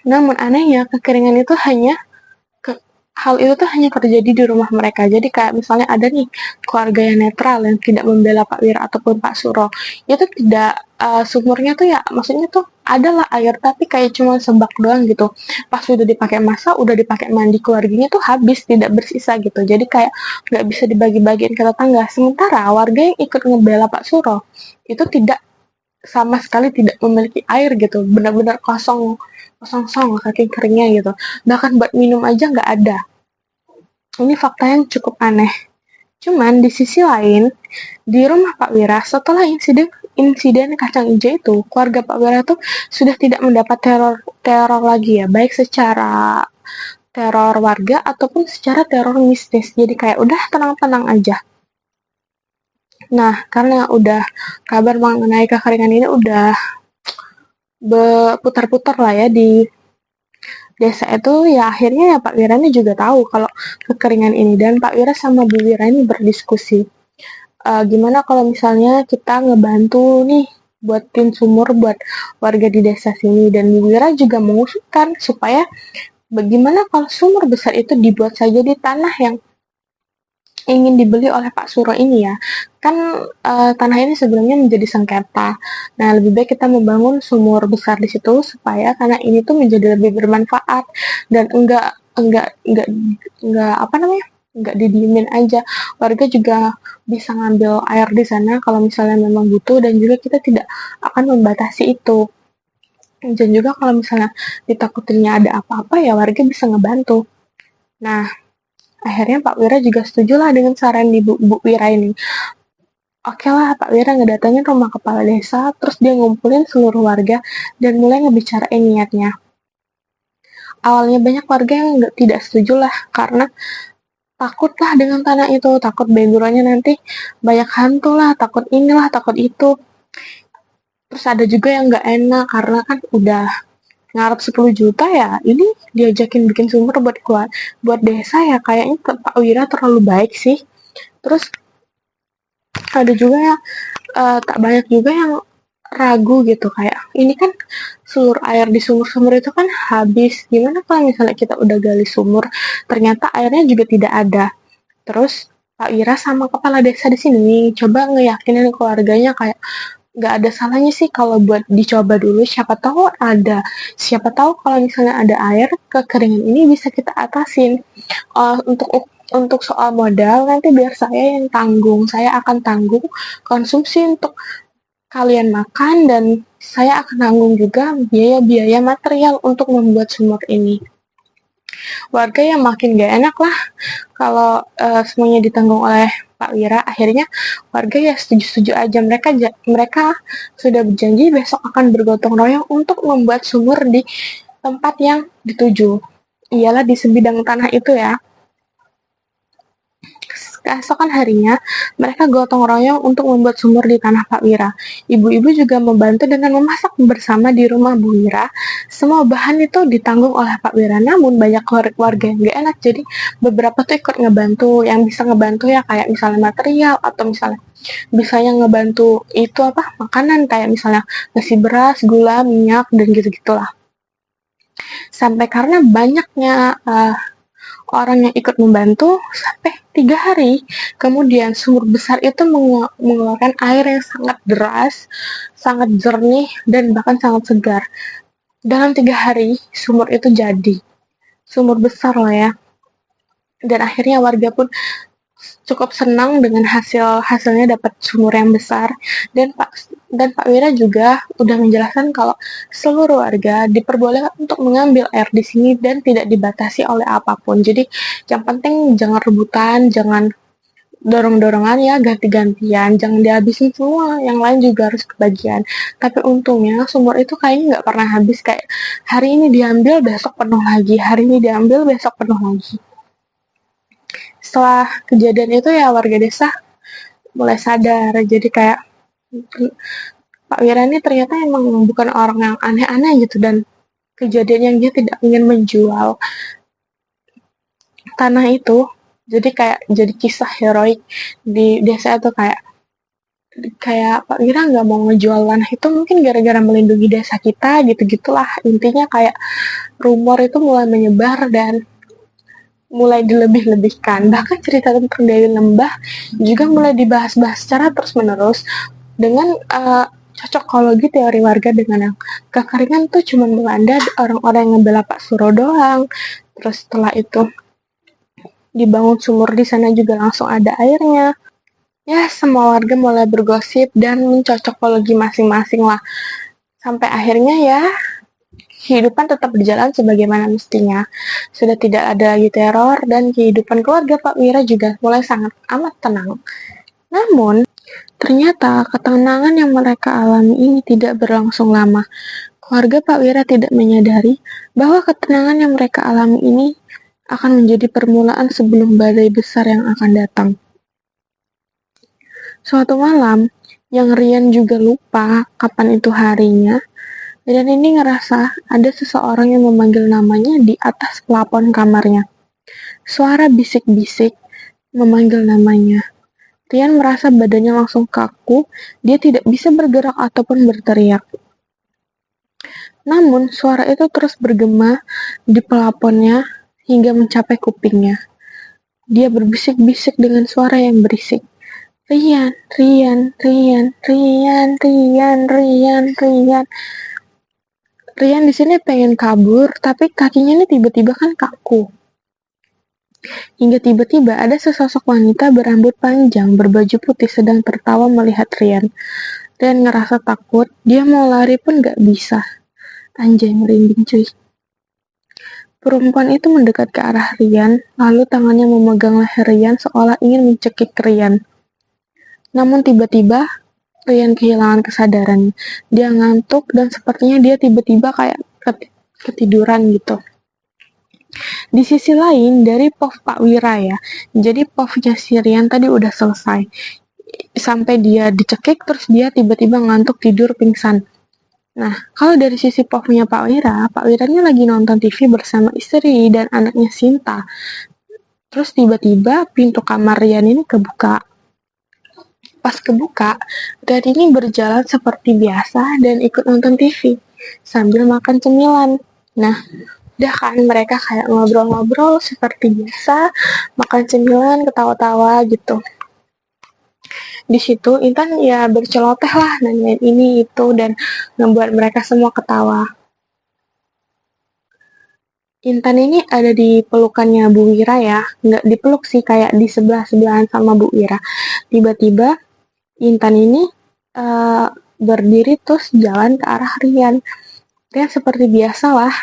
A: Namun anehnya kekeringan itu hanya hal itu tuh hanya terjadi di rumah mereka. Jadi kayak misalnya ada nih keluarga yang netral yang tidak membela Pak Wira ataupun Pak Suro. Itu tidak sumurnya tuh ya maksudnya tuh adalah air tapi kayak cuma sebak doang gitu. Pas udah dipakai masak, udah dipakai mandi keluarganya tuh habis tidak bersisa gitu. Jadi kayak nggak bisa dibagi-bagiin ke tetangga. Sementara warga yang ikut ngebela Pak Suro itu tidak sama sekali tidak memiliki air gitu, benar-benar kosong kosong song saking keringnya gitu. Bahkan buat minum aja nggak ada. Ini fakta yang cukup aneh. Cuman di sisi lain, di rumah Pak Wira setelah insiden kacang hijau itu, keluarga Pak Wira tuh sudah tidak mendapat teror lagi ya, baik secara teror warga ataupun secara teror mistis. Jadi kayak udah tenang-tenang aja. Nah, karena udah kabar mengenai kekeringan ini udah berputar-putar lah ya di desa itu, ya akhirnya ya Pak Wira ini juga tahu kalau kekeringan ini, dan Pak Wira sama Bu Wira ini berdiskusi. Gimana kalau misalnya kita ngebantu nih buatin sumur buat warga di desa sini, dan Bu Wira juga mengusulkan supaya bagaimana kalau sumur besar itu dibuat saja di tanah yang ingin dibeli oleh Pak Suro ini ya. Kan tanah ini sebelumnya menjadi sengketa. Nah, lebih baik kita membangun sumur besar di situ supaya tanah ini tuh menjadi lebih bermanfaat dan enggak apa namanya? Enggak didiemin aja. Warga juga bisa ngambil air di sana kalau misalnya memang butuh, dan juga kita tidak akan membatasi itu. Dan juga kalau misalnya ditakutinnya ada apa-apa ya warga bisa ngebantu. Nah, akhirnya Pak Wira juga setuju lah dengan saran di Bu Wira ini. Oke lah, Pak Wira ngedatengin rumah kepala desa, terus dia ngumpulin seluruh warga dan mulai ngebicarain niatnya. Awalnya banyak warga yang tidak setuju lah, karena takut lah dengan tanah itu, takut backgroundnya nanti banyak hantu lah, takut inilah, takut itu. Terus ada juga yang nggak enak, karena kan udah ngarep 10 juta ya, ini diajakin bikin sumur buat desa ya, kayaknya Pak Wira terlalu baik sih. Terus ada juga yang tak banyak juga yang ragu gitu, kayak ini kan seluruh air di sumur-sumur itu kan habis, gimana kalau misalnya kita udah gali sumur ternyata airnya juga tidak ada. Terus Pak Wira sama kepala desa di sini coba ngeyakinin keluarganya kayak nggak ada salahnya sih kalau buat dicoba dulu, siapa tahu ada, siapa tahu kalau misalnya ada air, kekeringan ini bisa kita atasin. Untuk soal modal nanti biar saya yang tanggung, saya akan tanggung konsumsi untuk kalian makan, dan saya akan tanggung juga biaya-biaya material untuk membuat sumur ini. Warga yang makin gak enak lah kalau semuanya ditanggung oleh Pak Wira. Akhirnya warga ya setuju-setuju aja, mereka sudah berjanji besok akan bergotong royong untuk membuat sumur di tempat yang dituju, ialah di sebidang tanah itu ya. Keesokan harinya, mereka gotong royong untuk membuat sumur di tanah Pak Wira. Ibu-ibu juga membantu dengan memasak bersama di rumah Bu Wira. Semua bahan itu ditanggung oleh Pak Wira, namun banyak warga yang gak enak, jadi beberapa tuh ikut ngebantu. Yang bisa ngebantu ya kayak misalnya material, atau misalnya bisanya ngebantu itu apa, makanan, kayak misalnya nasi beras, gula, minyak, dan gitu-gitulah. Sampai karena banyaknya orang yang ikut membantu, sampai 3 hari kemudian sumur besar itu mengeluarkan air yang sangat deras, sangat jernih, dan bahkan sangat segar. Dalam 3 hari sumur itu jadi sumur besar lah ya, dan akhirnya warga pun cukup senang dengan hasilnya dapat sumur yang besar. Dan Pak Wira juga udah menjelaskan kalau seluruh warga diperbolehkan untuk mengambil air di sini dan tidak dibatasi oleh apapun. Jadi yang penting jangan rebutan, jangan dorong-dorongan ya, ganti-gantian, jangan dihabisin semua, yang lain juga harus kebagian. Tapi untungnya sumur itu kayaknya nggak pernah habis, kayak hari ini diambil besok penuh lagi, hari ini diambil besok penuh lagi. Setelah kejadian itu ya warga desa mulai sadar, jadi kayak Pak Wira ini ternyata emang bukan orang yang aneh-aneh gitu, dan kejadian yang dia tidak ingin menjual tanah itu jadi kisah heroik di desa itu, kayak Pak Wira nggak mau ngejual tanah itu mungkin gara-gara melindungi desa kita gitu-gitulah. Intinya kayak rumor itu mulai menyebar, dan mulai dilebih-lebihkan. Bahkan cerita tentang Dewi Lembah juga mulai dibahas-bahas secara terus-menerus dengan cocokologi teori warga dengan yang kekeringan tuh cuma melanda orang-orang yang ngebela Pak Suro doang. Terus setelah itu dibangun sumur di sana juga langsung ada airnya. Ya, semua warga mulai bergosip dan mencocokologi masing-masing lah. Sampai akhirnya ya kehidupan tetap berjalan sebagaimana mestinya. Sudah tidak ada lagi teror dan kehidupan keluarga Pak Wira juga mulai sangat amat tenang. Namun, ternyata ketenangan yang mereka alami ini tidak berlangsung lama. Keluarga Pak Wira tidak menyadari bahwa ketenangan yang mereka alami ini akan menjadi permulaan sebelum badai besar yang akan datang. Suatu malam, yang Rian juga lupa kapan itu harinya, dan ini ngerasa ada seseorang yang memanggil namanya di atas plafon kamarnya. Suara bisik-bisik memanggil namanya. Rian merasa badannya langsung kaku, dia tidak bisa bergerak ataupun berteriak. Namun, suara itu terus bergema di pelaponnya hingga mencapai kupingnya. Dia berbisik-bisik dengan suara yang berisik. Rian, Rian, Rian, Rian, Rian, Rian, Rian. Rian di sini pengen kabur, tapi kakinya ini tiba-tiba kan kaku. Hingga tiba-tiba ada sesosok wanita berambut panjang, berbaju putih sedang tertawa melihat Rian. Rian ngerasa takut, dia mau lari pun gak bisa. Anjay, merinding cuy. Perempuan itu mendekat ke arah Rian, lalu tangannya memegang leher Rian seolah ingin mencekik Rian. Namun tiba-tiba, Rian kehilangan kesadaran. Dia ngantuk dan sepertinya dia tiba-tiba kayak ketiduran gitu. Di sisi lain, dari POV Pak Wira ya, jadi POV-nya si Rian tadi udah selesai. Sampai dia dicekik, terus dia tiba-tiba ngantuk tidur pingsan. Nah, kalau dari sisi POV-nya Pak Wiranya lagi nonton TV bersama istri dan anaknya Sinta. Terus tiba-tiba pintu kamar Rian ini kebuka. Pas kebuka, Rian ini berjalan seperti biasa dan ikut nonton TV sambil makan cemilan. Nah, udah kan mereka kayak ngobrol-ngobrol seperti biasa, makan cemilan, ketawa-tawa gitu. Di situ Intan ya berceloteh lah nanyain ini itu dan membuat mereka semua ketawa. Intan ini ada di pelukannya Bu Wira ya, nggak dipeluk sih, kayak di sebelah-sebelahan sama Bu Wira. Tiba-tiba Intan ini berdiri terus jalan ke arah Rian. Rian seperti biasa lah.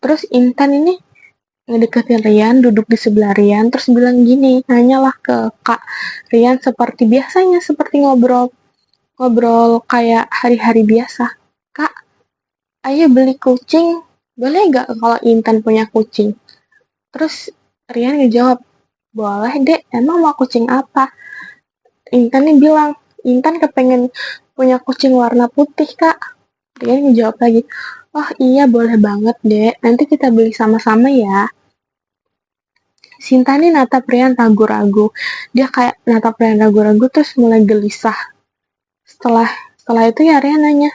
A: Terus Intan ini ngedeketin Rian, duduk di sebelah Rian, terus bilang gini, nanyalah ke Kak Rian seperti biasanya, seperti ngobrol kayak hari-hari biasa. Kak, ayo beli kucing, boleh gak kalau Intan punya kucing? Terus Rian ngejawab, boleh dek, emang mau kucing apa? Intan nih bilang, Intan kepengen punya kucing warna putih kak. Rian ngejawab lagi, oh iya boleh banget dek, nanti kita beli sama-sama ya. Sinta nih natap Rian ragu-ragu, dia kayak natap Rian ragu-ragu terus mulai gelisah. Setelah itu ya Rian nanya,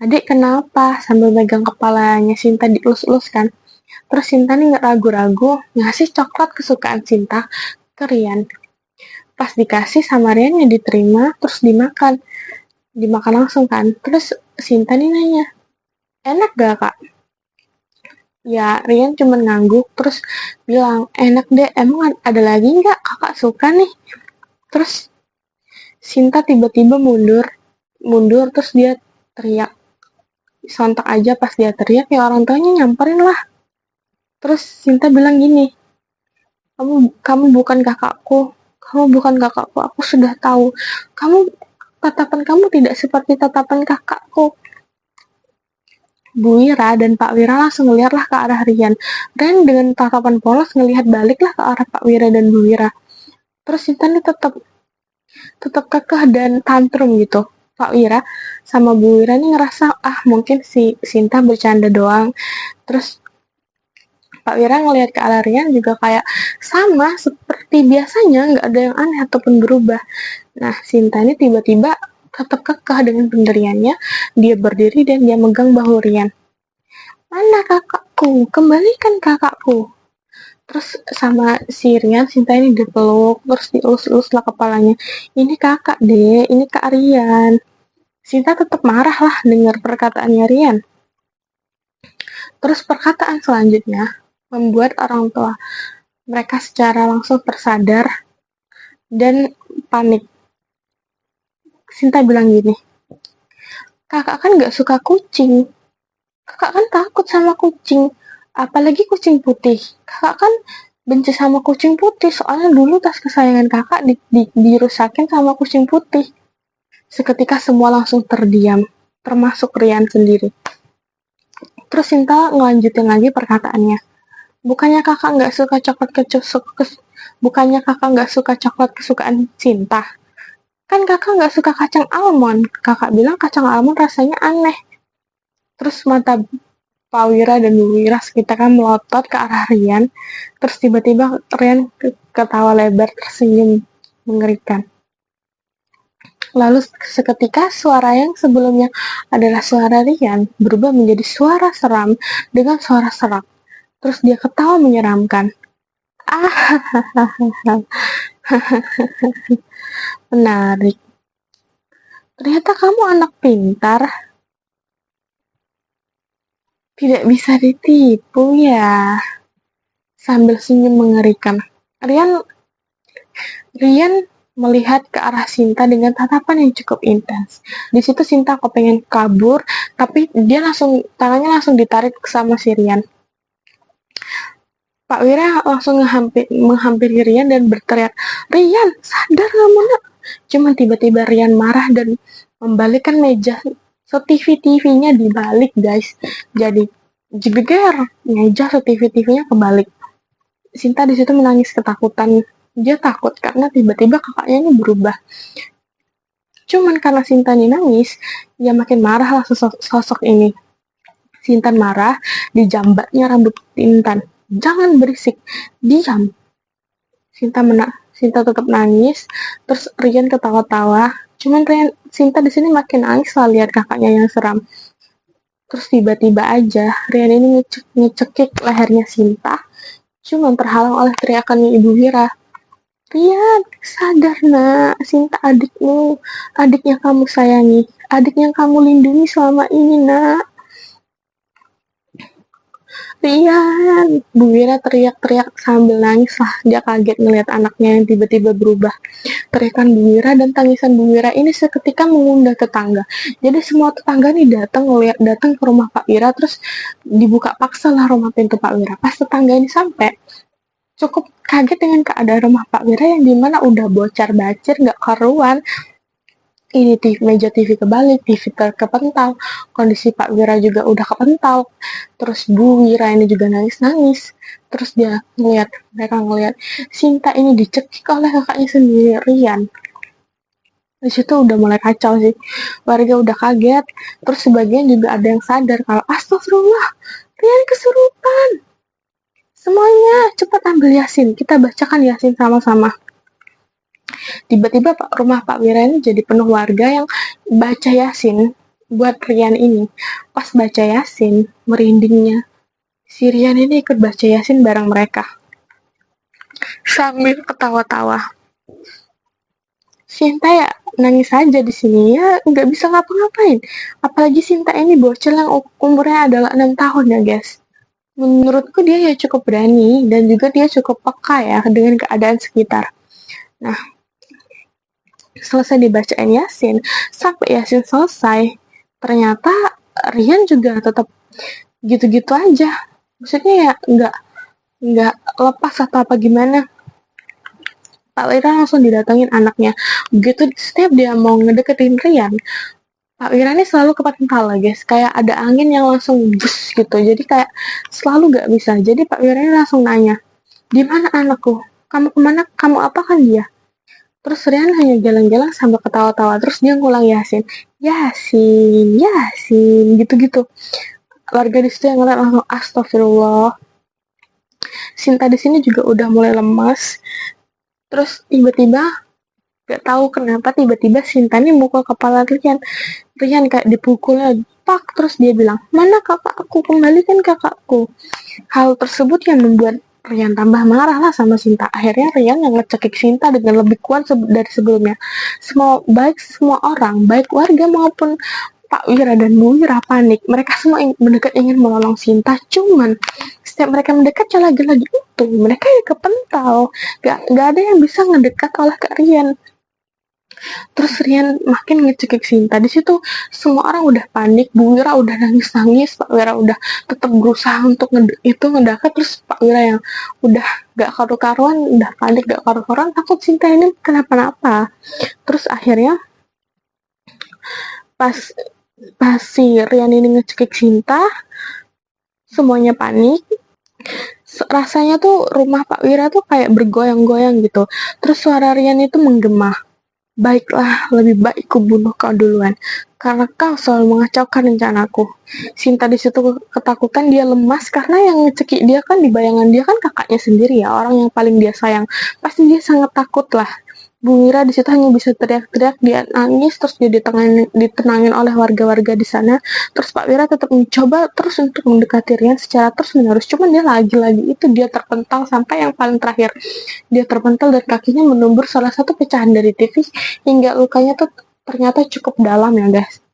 A: adik kenapa? Sambil megang kepalanya Sinta dielus-elus kan. Terus Sinta nih gak ragu-ragu ngasih coklat kesukaan Sinta ke Rian. Pas dikasih sama Rian ya diterima, terus dimakan langsung kan. Terus Sinta nih nanya, enak gak kak? Ya Rian cuma ngangguk terus bilang, enak deh, emang ada lagi gak kakak suka nih? Terus Sinta tiba-tiba mundur terus dia teriak. Sontak aja pas dia teriak ya orang tuanya nyamperin lah. Terus Sinta bilang gini, kamu bukan kakakku, aku sudah tahu. Tatapan kamu tidak seperti tatapan kakakku. Bu Wira dan Pak Wira langsung ngeliatlah ke arah Rian. Rian dengan tatapan polos ngelihat baliklah ke arah Pak Wira dan Bu Wira. Terus Sinta nih tetap kekeh dan tantrum gitu. Pak Wira sama Bu Wira nih ngerasa mungkin si Sinta bercanda doang. Terus Pak Wira ngelihat ke arah Rian juga kayak sama seperti biasanya, nggak ada yang aneh ataupun berubah. Nah, Sinta ini tiba-tiba tetap kekeh dengan pendiriannya, dia berdiri dan dia megang bahu Rian. Mana kakakku? Kembalikan kakakku. Terus sama si Rian, Sinta ini dipeluk, terus dielus-elus lah kepalanya. Ini kakak deh, ini kak Rian. Sinta tetap marah lah dengar perkataannya Rian. Terus perkataan selanjutnya membuat orang tua mereka secara langsung tersadar dan panik. Sinta bilang gini, kakak kan gak suka kucing. Kakak kan takut sama kucing. Apalagi kucing putih. Kakak kan benci sama kucing putih. Soalnya dulu tas kesayangan kakak dirusakin sama kucing putih. Seketika semua langsung terdiam. Termasuk Rian sendiri. Terus Sinta ngelanjutin lagi perkataannya. Bukannya kakak nggak suka coklat bukannya kakak nggak suka coklat kesukaan Sinta. Kan kakak nggak suka kacang almond. Kakak bilang kacang almond rasanya aneh. Terus mata Pak Wira dan Bu Wira sekitar melotot ke arah Rian. Terus tiba-tiba Rian ketawa lebar tersenyum mengerikan. Lalu seketika suara yang sebelumnya adalah suara Rian berubah menjadi suara seram dengan suara serak. Terus dia ketawa menyeramkan. Menarik. Ternyata kamu anak pintar. Tidak bisa ditipu ya. Sambil senyum mengerikan. Rian melihat ke arah Sinta dengan tatapan yang cukup intens. Di situ Sinta kok pengen kabur, tapi dia tangannya langsung ditarik sama si Rian. Pak Wira langsung menghampiri Rian dan berteriak, Rian, sadar kamu nak? Cuman tiba-tiba Rian marah dan membalikkan meja. So TV-nya dibalik guys. Jadi jeger, meja so TV-nya kebalik. Sinta di situ menangis ketakutan. Dia takut karena tiba-tiba kakaknya ini berubah. Cuman karena Sinta ini nangis, dia makin marah lah sosok ini. Sinta marah, dijambatnya rambut Intan. Jangan berisik, diam. Sinta tetap nangis, terus Rian ketawa-tawa. Cuman Sinta di sini makin nangis lah lihat kakaknya yang seram. Terus tiba-tiba aja Rian ini ngecekik lehernya Sinta, cuman terhalang oleh teriakannya Ibu Wira. Rian, sadar nak, Sinta adikmu, adik yang kamu sayangi, adik yang kamu lindungi selama ini nak. Rian, Bu Wira teriak-teriak sambil nangis lah, dia kaget ngelihat anaknya yang tiba-tiba berubah. Teriakan Bu Wira dan tangisan Bu Wira ini seketika mengundang tetangga. Jadi semua tetangga nih datang ke rumah Pak Wira, terus dibuka paksa lah rumah pintu Pak Wira. Pas tetangga ini sampai, cukup kaget dengan keadaan rumah Pak Wira yang dimana udah bocor-bacir gak karuan. Ini meja TV kebalik, TV kepental, kondisi Pak Wira juga udah kepental. Terus Bu Wira ini juga nangis-nangis. Terus mereka ngeliat Sinta ini dicekik oleh kakaknya sendirian. Di situ udah mulai kacau sih. Warga udah kaget. Terus sebagian juga ada yang sadar kalau astagfirullah, Rian kesurupan. Semuanya cepat ambil Yasin, kita bacakan Yasin sama-sama. Tiba-tiba rumah Pak Wira ini jadi penuh warga yang baca Yasin buat Rian ini. Pas baca Yasin, merindingnya si Rian ini ikut baca Yasin bareng mereka sambil ketawa-tawa. Sinta ya nangis aja di sini ya, nggak bisa ngapa-ngapain. Apalagi Sinta ini bocil yang umurnya adalah 6 tahun ya guys. Menurutku dia ya cukup berani dan juga dia cukup peka ya dengan keadaan sekitar. Nah, selesai dibacain Yasin, sampai Yasin selesai, ternyata Rian juga tetap gitu-gitu aja. Maksudnya ya nggak lepas atau apa gimana. Pak Wira langsung didatengin anaknya. Begitu setiap dia mau ngedeketin Rian, Pak Wira ini selalu kepental lah guys, kayak ada angin yang langsung bus gitu, jadi kayak selalu gak bisa. Jadi Pak Wira ini langsung nanya, di mana anakku? Kamu kemana? Kamu apakan dia? Terus Rian hanya jalan-jalan sambil ketawa-tawa, terus dia ngulang Yasin, gitu-gitu. Warga di situ yang ngeliat langsung astagfirullah. Sinta di sini juga udah mulai lemas. Terus tiba-tiba gak tahu kenapa tiba-tiba Sinta ini mukul kepala Rian kayak dipukulnya terus dia bilang, mana kakakku, kembalikan kakakku. Hal tersebut yang membuat Rian tambah marah lah sama Sinta. Akhirnya Rian yang ngecekik Sinta dengan lebih kuat dari sebelumnya. Semua orang, baik warga maupun Pak Wira dan Bu Wira panik. Mereka semua mendekat ingin menolong Sinta. Cuman setiap mereka mendekat lagi-lagi itu mereka yang kepental. Gak ada yang bisa ngedekat oleh Kak Rian. Terus Rian makin ngecekik Sinta. Di situ semua orang udah panik. Bu Wira udah nangis-nangis. Pak Wira udah tetap berusaha untuk ngedekat. Terus Pak Wira yang udah gak karu-karuan, udah panik gak karu-karuan, takut Sinta ini kenapa-napa. Terus akhirnya pas si Rian ini ngecekik Sinta, semuanya panik. Rasanya tuh rumah Pak Wira tuh kayak bergoyang-goyang gitu. Terus suara Rian itu menggema. Baiklah, lebih baik ku bunuh kau duluan, karena kau selalu mengacaukan rencanaku. Sinta di situ ketakutan, dia lemas karena yang ngecekik dia kan di bayangan dia kan kakaknya sendiri ya, orang yang paling dia sayang. Pasti dia sangat takut lah. Bu Mira di situ hanya bisa teriak-teriak, dia nangis, terus dia ditenangin oleh warga-warga di sana. Terus Pak Wira tetap mencoba terus untuk mendekati Rian secara terus-menerus. Cuman dia lagi-lagi itu dia terpental sampai yang paling terakhir. Dia terpental dan kakinya menumbur salah satu pecahan dari TV hingga lukanya tuh ternyata cukup dalam ya guys.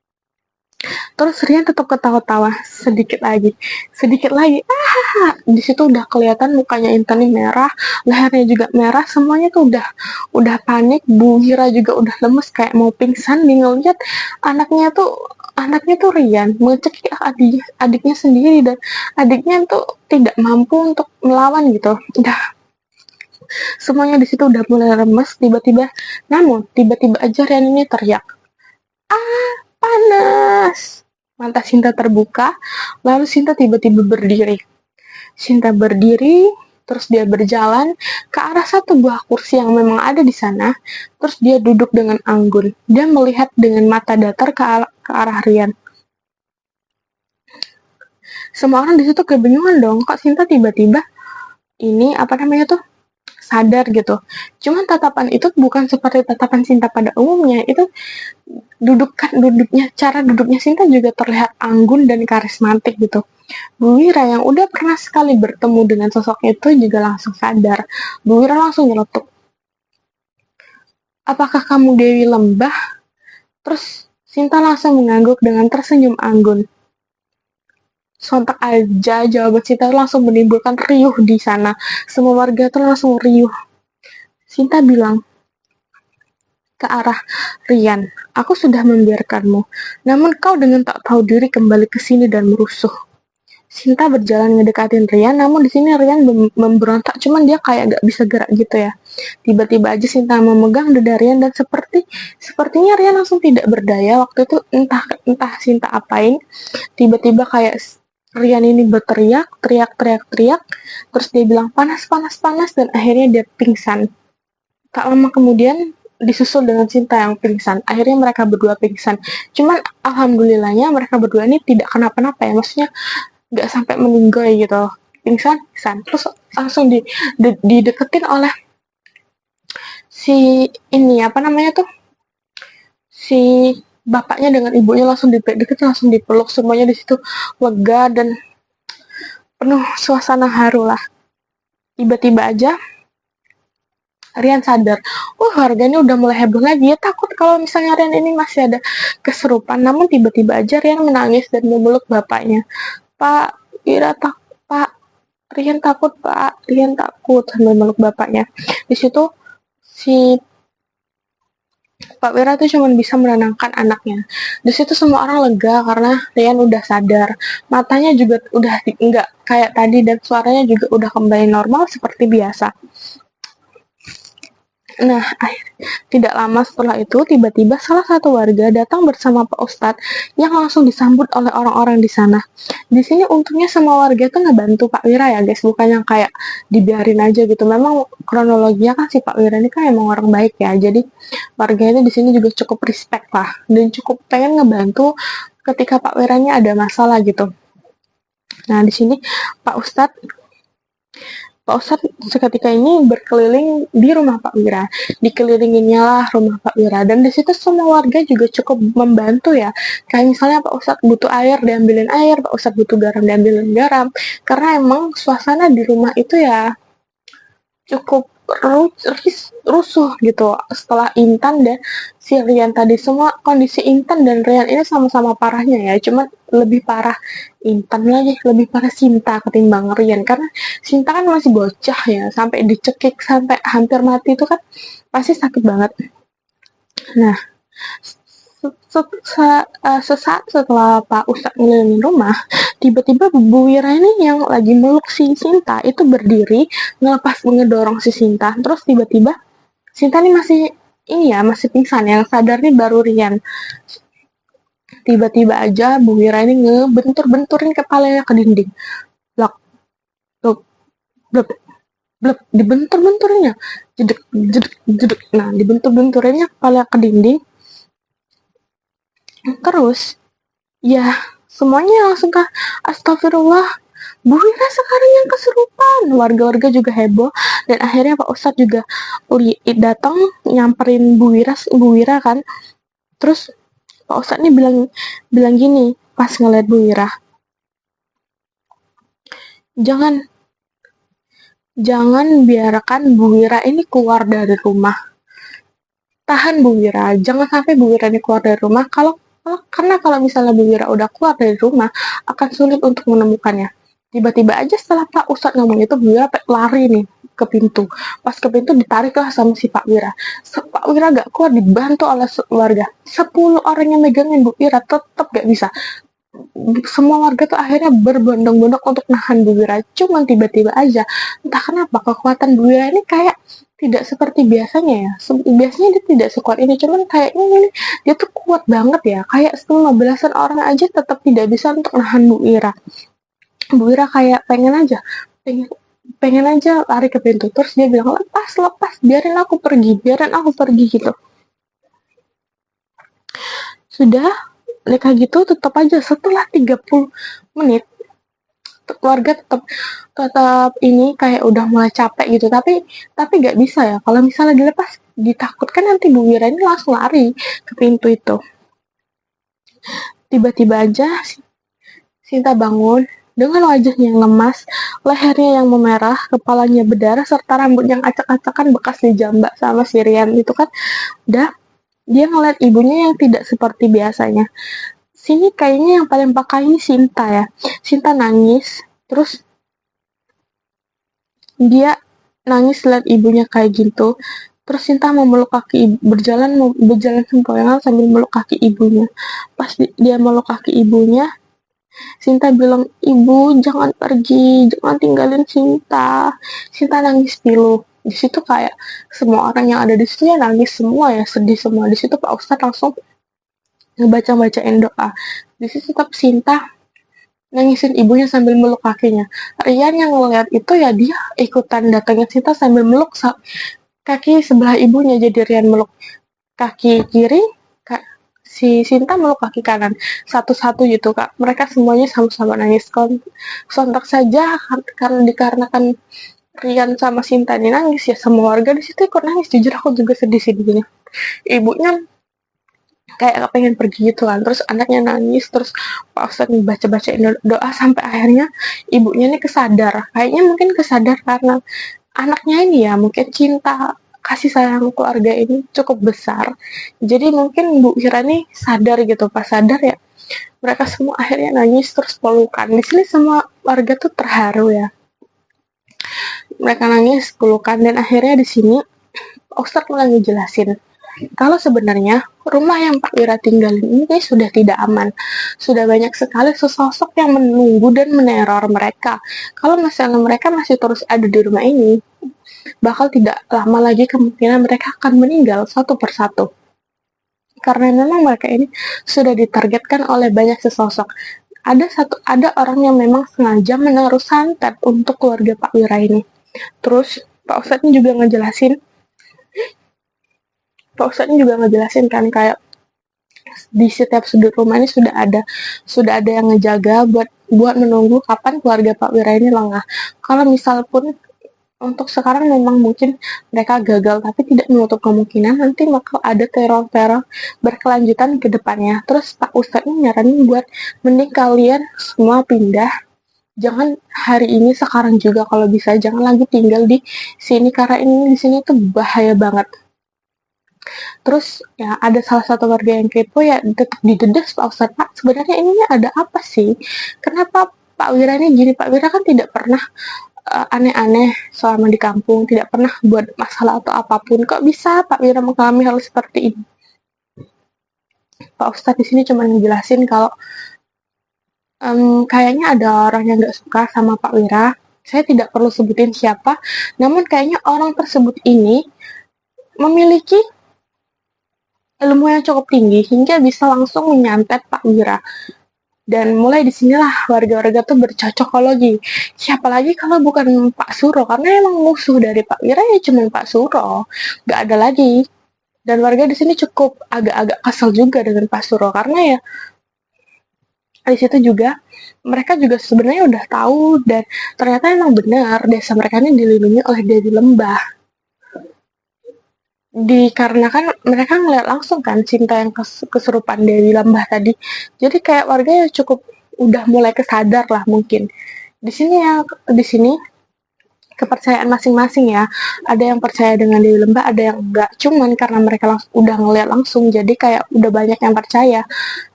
A: Terus Rian tetap ketawa-tawa sedikit lagi. Di situ udah kelihatan mukanya Intan nih merah, lehernya juga merah, semuanya tuh udah panik. Bu Hira juga udah lemes kayak mau pingsan. Nih ngeliat anaknya tuh Rian mengecekik adiknya sendiri dan adiknya tuh tidak mampu untuk melawan gitu. Semuanya di situ udah mulai lemes. Tiba-tiba aja Rian ini teriak, panas. Mata Sinta terbuka, lalu Sinta tiba-tiba berdiri. Terus dia berjalan ke arah satu buah kursi yang memang ada di sana. Terus dia duduk dengan anggun. Dia melihat dengan mata datar ke arah Rian. Semua orang di situ kebingungan dong, kok Sinta tiba-tiba ini sadar gitu. Cuman tatapan itu bukan seperti tatapan Sinta pada umumnya. Itu cara duduknya Sinta juga terlihat anggun dan karismatik gitu. Bu Wira yang udah pernah sekali bertemu dengan sosok itu juga langsung sadar. Bu Wira langsung nyeletuk, apakah kamu Dewi Lembah? Terus Sinta langsung mengangguk dengan tersenyum anggun. Sontak aja jawaban Sinta langsung menimbulkan riuh di sana. Semua warga tuh langsung riuh. Sinta bilang ke arah Rian, aku sudah membiarkanmu, namun kau dengan tak tahu diri kembali ke sini dan merusuh. Sinta berjalan ngedekatin Rian, namun di sini Rian memberontak, cuman dia kayak gak bisa gerak gitu ya. Tiba-tiba aja Sinta memegang dada Rian dan sepertinya Rian langsung tidak berdaya. Waktu itu entah Sinta apain, tiba-tiba kayak Rian ini berteriak, teriak, terus dia bilang panas, dan akhirnya dia pingsan. Tak lama kemudian disusul dengan Sinta yang pingsan. Akhirnya mereka berdua pingsan. Cuman alhamdulillahnya mereka berdua ini tidak kenapa-napa ya. Maksudnya nggak sampai meninggal gitu. Pingsan. Terus langsung dideketin oleh si ini si bapaknya dengan ibunya langsung langsung dipeluk. Semuanya di situ lega dan penuh suasana haru lah. Tiba-tiba aja Rian sadar, harganya udah mulai heboh lagi. Ya takut kalau misalnya Rian ini masih ada keserupan. Namun tiba-tiba aja Rian menangis dan memeluk bapaknya. Pak, Ira takut, Pak. Rian takut, Pak. Rian takut sambil memeluk bapaknya. Di situ si Pak Wira tuh cuma bisa menenangkan anaknya. Di situ semua orang lega karena Rian udah sadar. Matanya juga udah enggak kayak tadi dan suaranya juga udah kembali normal seperti biasa. Nah, tidak lama setelah itu, tiba-tiba salah satu warga datang bersama Pak Ustadz yang langsung disambut oleh orang-orang di sana. Di sini untungnya semua warga tuh ngebantu Pak Wira ya guys, bukan yang kayak dibiarin aja gitu. Memang kronologinya kan si Pak Wira ini kan emang orang baik ya, jadi warga itu di sini juga cukup respect lah dan cukup pengen ngebantu ketika Pak Wira ini ada masalah gitu. Nah, di sini Pak Ustadz seketika ini berkeliling di rumah Pak Wira. Dikelilinginnya lah rumah Pak Wira. Dan di situ semua warga juga cukup membantu ya. Kayak misalnya Pak Ustadz butuh air, diambilin air. Pak Ustadz butuh garam, diambilin garam. Karena emang suasana di rumah itu ya cukup rusuh gitu setelah Intan dan si Rian tadi. Semua kondisi Intan dan Rian ini sama-sama parahnya ya, cuma lebih parah Intan lagi, lebih parah Sinta ketimbang Rian, karena Sinta kan masih bocah ya, sampai dicekik sampai hampir mati itu kan pasti sakit banget. Nah, sesaat setelah Pak Ustadz ngelilingin rumah, tiba-tiba Bu Wira ini yang lagi meluk si Sinta itu berdiri, ngedorong si Sinta, terus tiba-tiba Sinta nih masih ini ya, masih pingsan, yang sadar nih baru Rian. Tiba-tiba aja Bu Wira ini ngebentur-benturin kepalanya ke dinding. Blok, blok, blok, blok, dibentur-benturinnya. Jedek, jedek, jedek. Nah, dibentur-benturinnya kepala ke dinding. Terus, ya semuanya langsung ke astagfirullah, Bu Wira sekarang yang kesurupan. Warga-warga juga heboh dan akhirnya Pak Ustadz juga datang nyamperin Bu Wira kan. Terus Pak Ustadz nih bilang gini pas ngeliat Bu Wira, jangan biarkan Bu Wira ini keluar dari rumah. Tahan Bu Wira, jangan sampai Bu Wira ini keluar dari rumah. Karena kalau misalnya Bu Wira udah keluar dari rumah, akan sulit untuk menemukannya. Tiba-tiba aja setelah Pak Ustadz ngomong itu, Bu Wira lari nih ke pintu. Pas ke pintu ditariklah sama si Pak Wira. Pak Wira gak keluar, dibantu oleh warga. 10 orang yang megangin Bu Wira, tetap gak bisa. Semua warga tuh akhirnya berbondong-bondong untuk nahan Bu Wira. Cuman tiba-tiba aja, entah kenapa kekuatan Bu Wira ini kayak tidak seperti biasanya ya. Biasanya dia tidak sekuat ini, cuman kayaknya ini dia tuh kuat banget ya. Kayak 15-an orang aja tetap tidak bisa untuk nahan Bu Wira. Bu Wira kayak pengen aja lari ke pintu. Terus dia bilang, lepas, biarin aku pergi gitu. Sudah, mereka gitu tetap aja setelah 30 menit warga tetap ini kayak udah mulai capek gitu, tapi nggak bisa ya, kalau misalnya dilepas ditakutkan nanti Bu Wira ini langsung lari ke pintu itu. Tiba-tiba aja Sinta bangun dengan wajahnya yang lemas, lehernya yang memerah, kepalanya berdarah, serta rambut yang acak-acakan bekas dijambak sama si Rian itu kan. Udah, dia ngeliat ibunya yang tidak seperti biasanya. Sini kayaknya yang paling peka ini Sinta ya. Sinta nangis, terus dia nangis lihat ibunya kayak gitu. Terus Sinta memeluk kaki berjalan sempoyongan sambil meluk kaki ibunya. Pas dia meluk kaki ibunya, Sinta bilang, "Ibu, jangan pergi, jangan tinggalin Sinta." Sinta nangis pilu. Di situ kayak semua orang yang ada di situ ya nangis semua ya, sedih semua. Di situ Pak Ustadz langsung ngebacain doa. Di situ tetap Sinta nangisin ibunya sambil meluk kakinya. Rian yang ngeliat itu ya dia ikutan datangin Sinta sambil meluk kaki sebelah ibunya. Jadi Rian meluk kaki kiri, si Sinta meluk kaki kanan. Satu-satu gitu Kak. Mereka semuanya sama-sama nangis. Sontak saja karena dikarenakan Rian sama Sinta ini nangis ya semua warga di situ ikut nangis. Jujur aku juga sedih sih di sini. Ibunya kayak pengen pergi gitu kan, terus anaknya nangis, terus Pak Ustadz baca-bacain doa sampai akhirnya ibunya ini kayaknya mungkin kesadar karena anaknya ini ya mungkin cinta kasih sayang keluarga ini cukup besar, jadi mungkin Bu Wira nih sadar gitu. Pas sadar ya mereka semua akhirnya nangis terus pelukan. Di sini semua warga tuh terharu ya, mereka nangis pelukan. Dan akhirnya di sini Pak Ustadz mulai ngejelasin kalau sebenarnya rumah yang Pak Wira tinggalin ini sudah tidak aman. Sudah banyak sekali sosok yang menunggu dan meneror mereka. Kalau misalnya mereka masih terus ada di rumah ini, bakal tidak lama lagi kemungkinan mereka akan meninggal satu persatu. Karena memang mereka ini sudah ditargetkan oleh banyak sosok. Ada orang yang memang sengaja menaruh santet untuk keluarga Pak Wira ini. Terus Pak Ustadz juga ngejelasin kan kayak di setiap sudut rumah ini sudah ada yang ngejaga buat menunggu kapan keluarga Pak Wira ini lengah. Kalau misal pun untuk sekarang memang mungkin mereka gagal, tapi tidak menutup kemungkinan nanti bakal ada teror-teror berkelanjutan ke depannya. Terus Pak Ustadz ini nyaranin buat mending kalian semua pindah jangan hari ini sekarang juga kalau bisa jangan lagi tinggal di sini karena ini di sini tuh bahaya banget. Terus ya ada salah satu warga yang kepo ya tetap didedas Pak Ustadz, Pak sebenarnya ininya ada apa sih? Kenapa Pak Wira ini gini? Pak Wira kan tidak pernah aneh-aneh selama di kampung, tidak pernah buat masalah atau apapun. Kok bisa Pak Wira mengalami hal seperti ini? Pak Ustadz di sini cuma ngejelasin kalau kayaknya ada orang yang nggak suka sama Pak Wira. Saya tidak perlu sebutin siapa, namun kayaknya orang tersebut ini memiliki ilmu yang cukup tinggi hingga bisa langsung menyantet Pak Wira. Dan mulai disinilah warga-warga tuh bercocokologi. Siapa lagi kalau bukan Pak Suro, karena emang musuh dari Pak Wira ya cuma Pak Suro, nggak ada lagi. Dan warga di sini cukup agak-agak kesel juga dengan Pak Suro karena ya di situ juga mereka juga sebenarnya udah tahu dan ternyata emang benar desa mereka ini dilindungi oleh Dewi Lembah. Dikarenakan mereka ngeliat langsung kan cinta yang kesurupan Dewi Lembah tadi. Jadi kayak warga ya cukup udah mulai kesadar lah mungkin. Di sini kepercayaan masing-masing ya. Ada yang percaya dengan Dewi Lembah, ada yang enggak. Cuman karena mereka udah ngeliat langsung, jadi kayak udah banyak yang percaya.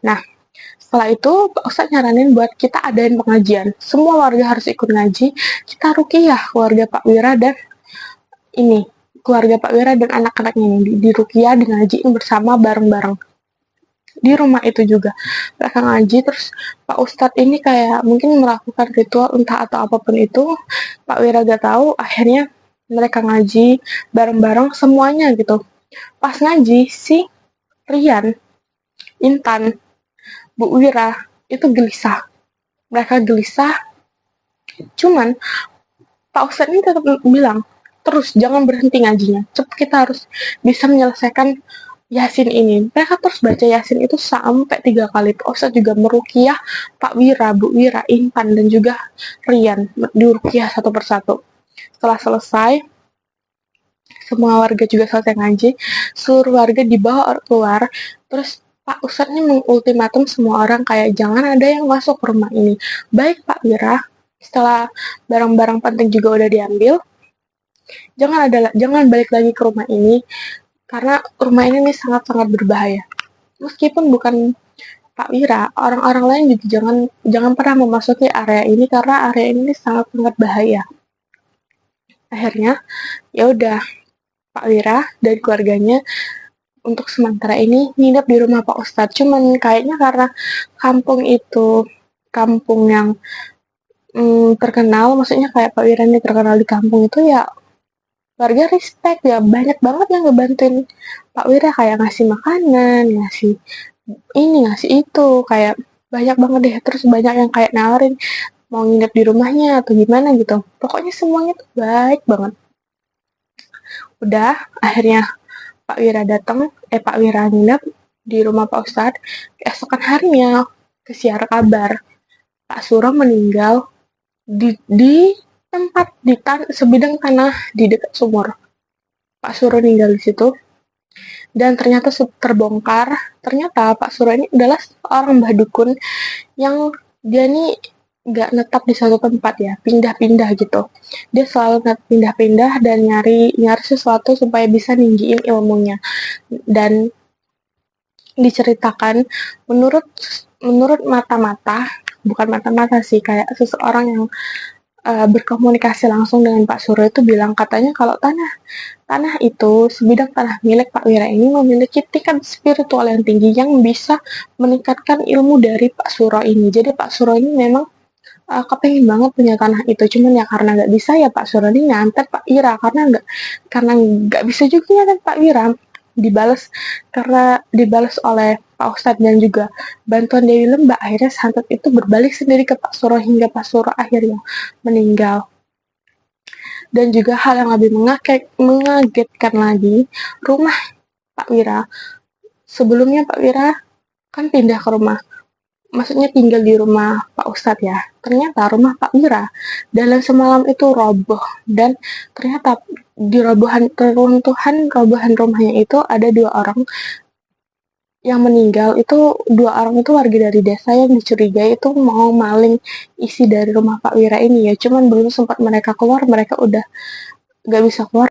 A: Nah, setelah itu Pak Ustadz nyaranin buat kita adain pengajian. Semua warga harus ikut ngaji. Kita ruqyah keluarga Pak Wira dan ini keluarga Pak Wira dan anak-anaknya ini di ruqyah di ngajiin bersama bareng-bareng. Di rumah itu juga mereka ngaji, terus Pak Ustadz ini kayak mungkin melakukan ritual entah atau apapun itu. Pak Wira gak tahu, akhirnya mereka ngaji bareng-bareng semuanya gitu. Pas ngaji si Rian, Intan, Bu Wira itu gelisah. Mereka gelisah, cuman Pak Ustadz ini tetap bilang, terus jangan berhenti ngajinya. Cepat kita harus bisa menyelesaikan Yasin ini. Mereka terus baca Yasin itu sampai 3 kali. Pak Ustadz juga meruqyah Pak Wira, Bu Wira, Intan, dan juga Rian. Diruqyah satu persatu. Setelah selesai, semua warga juga selesai ngaji. Seluruh warga dibawa keluar. Terus Pak Ustadz ini mengultimatum semua orang kayak jangan ada yang masuk ke rumah ini. Baik Pak Wira, setelah barang-barang penting juga udah diambil, jangan balik lagi ke rumah ini karena rumah ini nih sangat-sangat berbahaya. Meskipun bukan Pak Wira, orang-orang lain juga jangan pernah memasuki area ini karena area ini sangat-sangat bahaya. Akhirnya, ya udah Pak Wira dan keluarganya untuk sementara ini nginep di rumah Pak Ustadz. Cuman kayaknya karena kampung itu kampung yang terkenal, maksudnya kayak Pak Wira ini terkenal di kampung itu ya warga respect ya, banyak banget yang ngebantuin Pak Wira kayak ngasih makanan, ngasih ini, ngasih itu, kayak banyak banget deh. Terus banyak yang kayak nawarin mau nginep di rumahnya atau gimana gitu. Pokoknya semuanya tuh baik banget. Udah, akhirnya Pak Wira nginep di rumah Pak Ustadz. Keesokan harinya kesiar kabar Pak Suro meninggal di tempat sebidang tanah di dekat sumur. Pak Suro meninggal di situ dan ternyata terbongkar. Ternyata Pak Suro ini adalah seorang mbah dukun yang dia nih nggak netap di satu tempat ya, pindah-pindah gitu. Dia selalu pindah-pindah dan nyari sesuatu supaya bisa ninggiin ilmunya. Dan diceritakan menurut mata-mata, bukan mata-mata sih, kayak seseorang yang berkomunikasi langsung dengan Pak Suro itu bilang katanya kalau tanah itu sebidang tanah milik Pak Wira ini memiliki tingkat spiritual yang tinggi yang bisa meningkatkan ilmu dari Pak Suro ini. Jadi Pak Suro ini memang kepengen banget punya tanah itu, cuman ya karena nggak bisa ya Pak Suro ini nyantet Pak Wira karena nggak bisa juga nyantet Pak Wira. Dibalas oleh Pak Ustadz dan juga bantuan Dewi Lembah, akhirnya santet itu berbalik sendiri ke Pak Suro hingga Pak Suro akhirnya meninggal. Dan juga hal yang lebih mengagetkan lagi, rumah Pak Wira, sebelumnya Pak Wira kan pindah ke rumah, maksudnya tinggal di rumah Pak Ustadz ya. Ternyata rumah Pak Wira dalam semalam itu roboh dan ternyata di robohan rumahnya itu ada 2 orang yang meninggal itu 2 orang itu warga dari desa yang dicurigai itu mau maling isi dari rumah Pak Wira ini ya. Cuman belum sempat mereka keluar, mereka udah nggak bisa keluar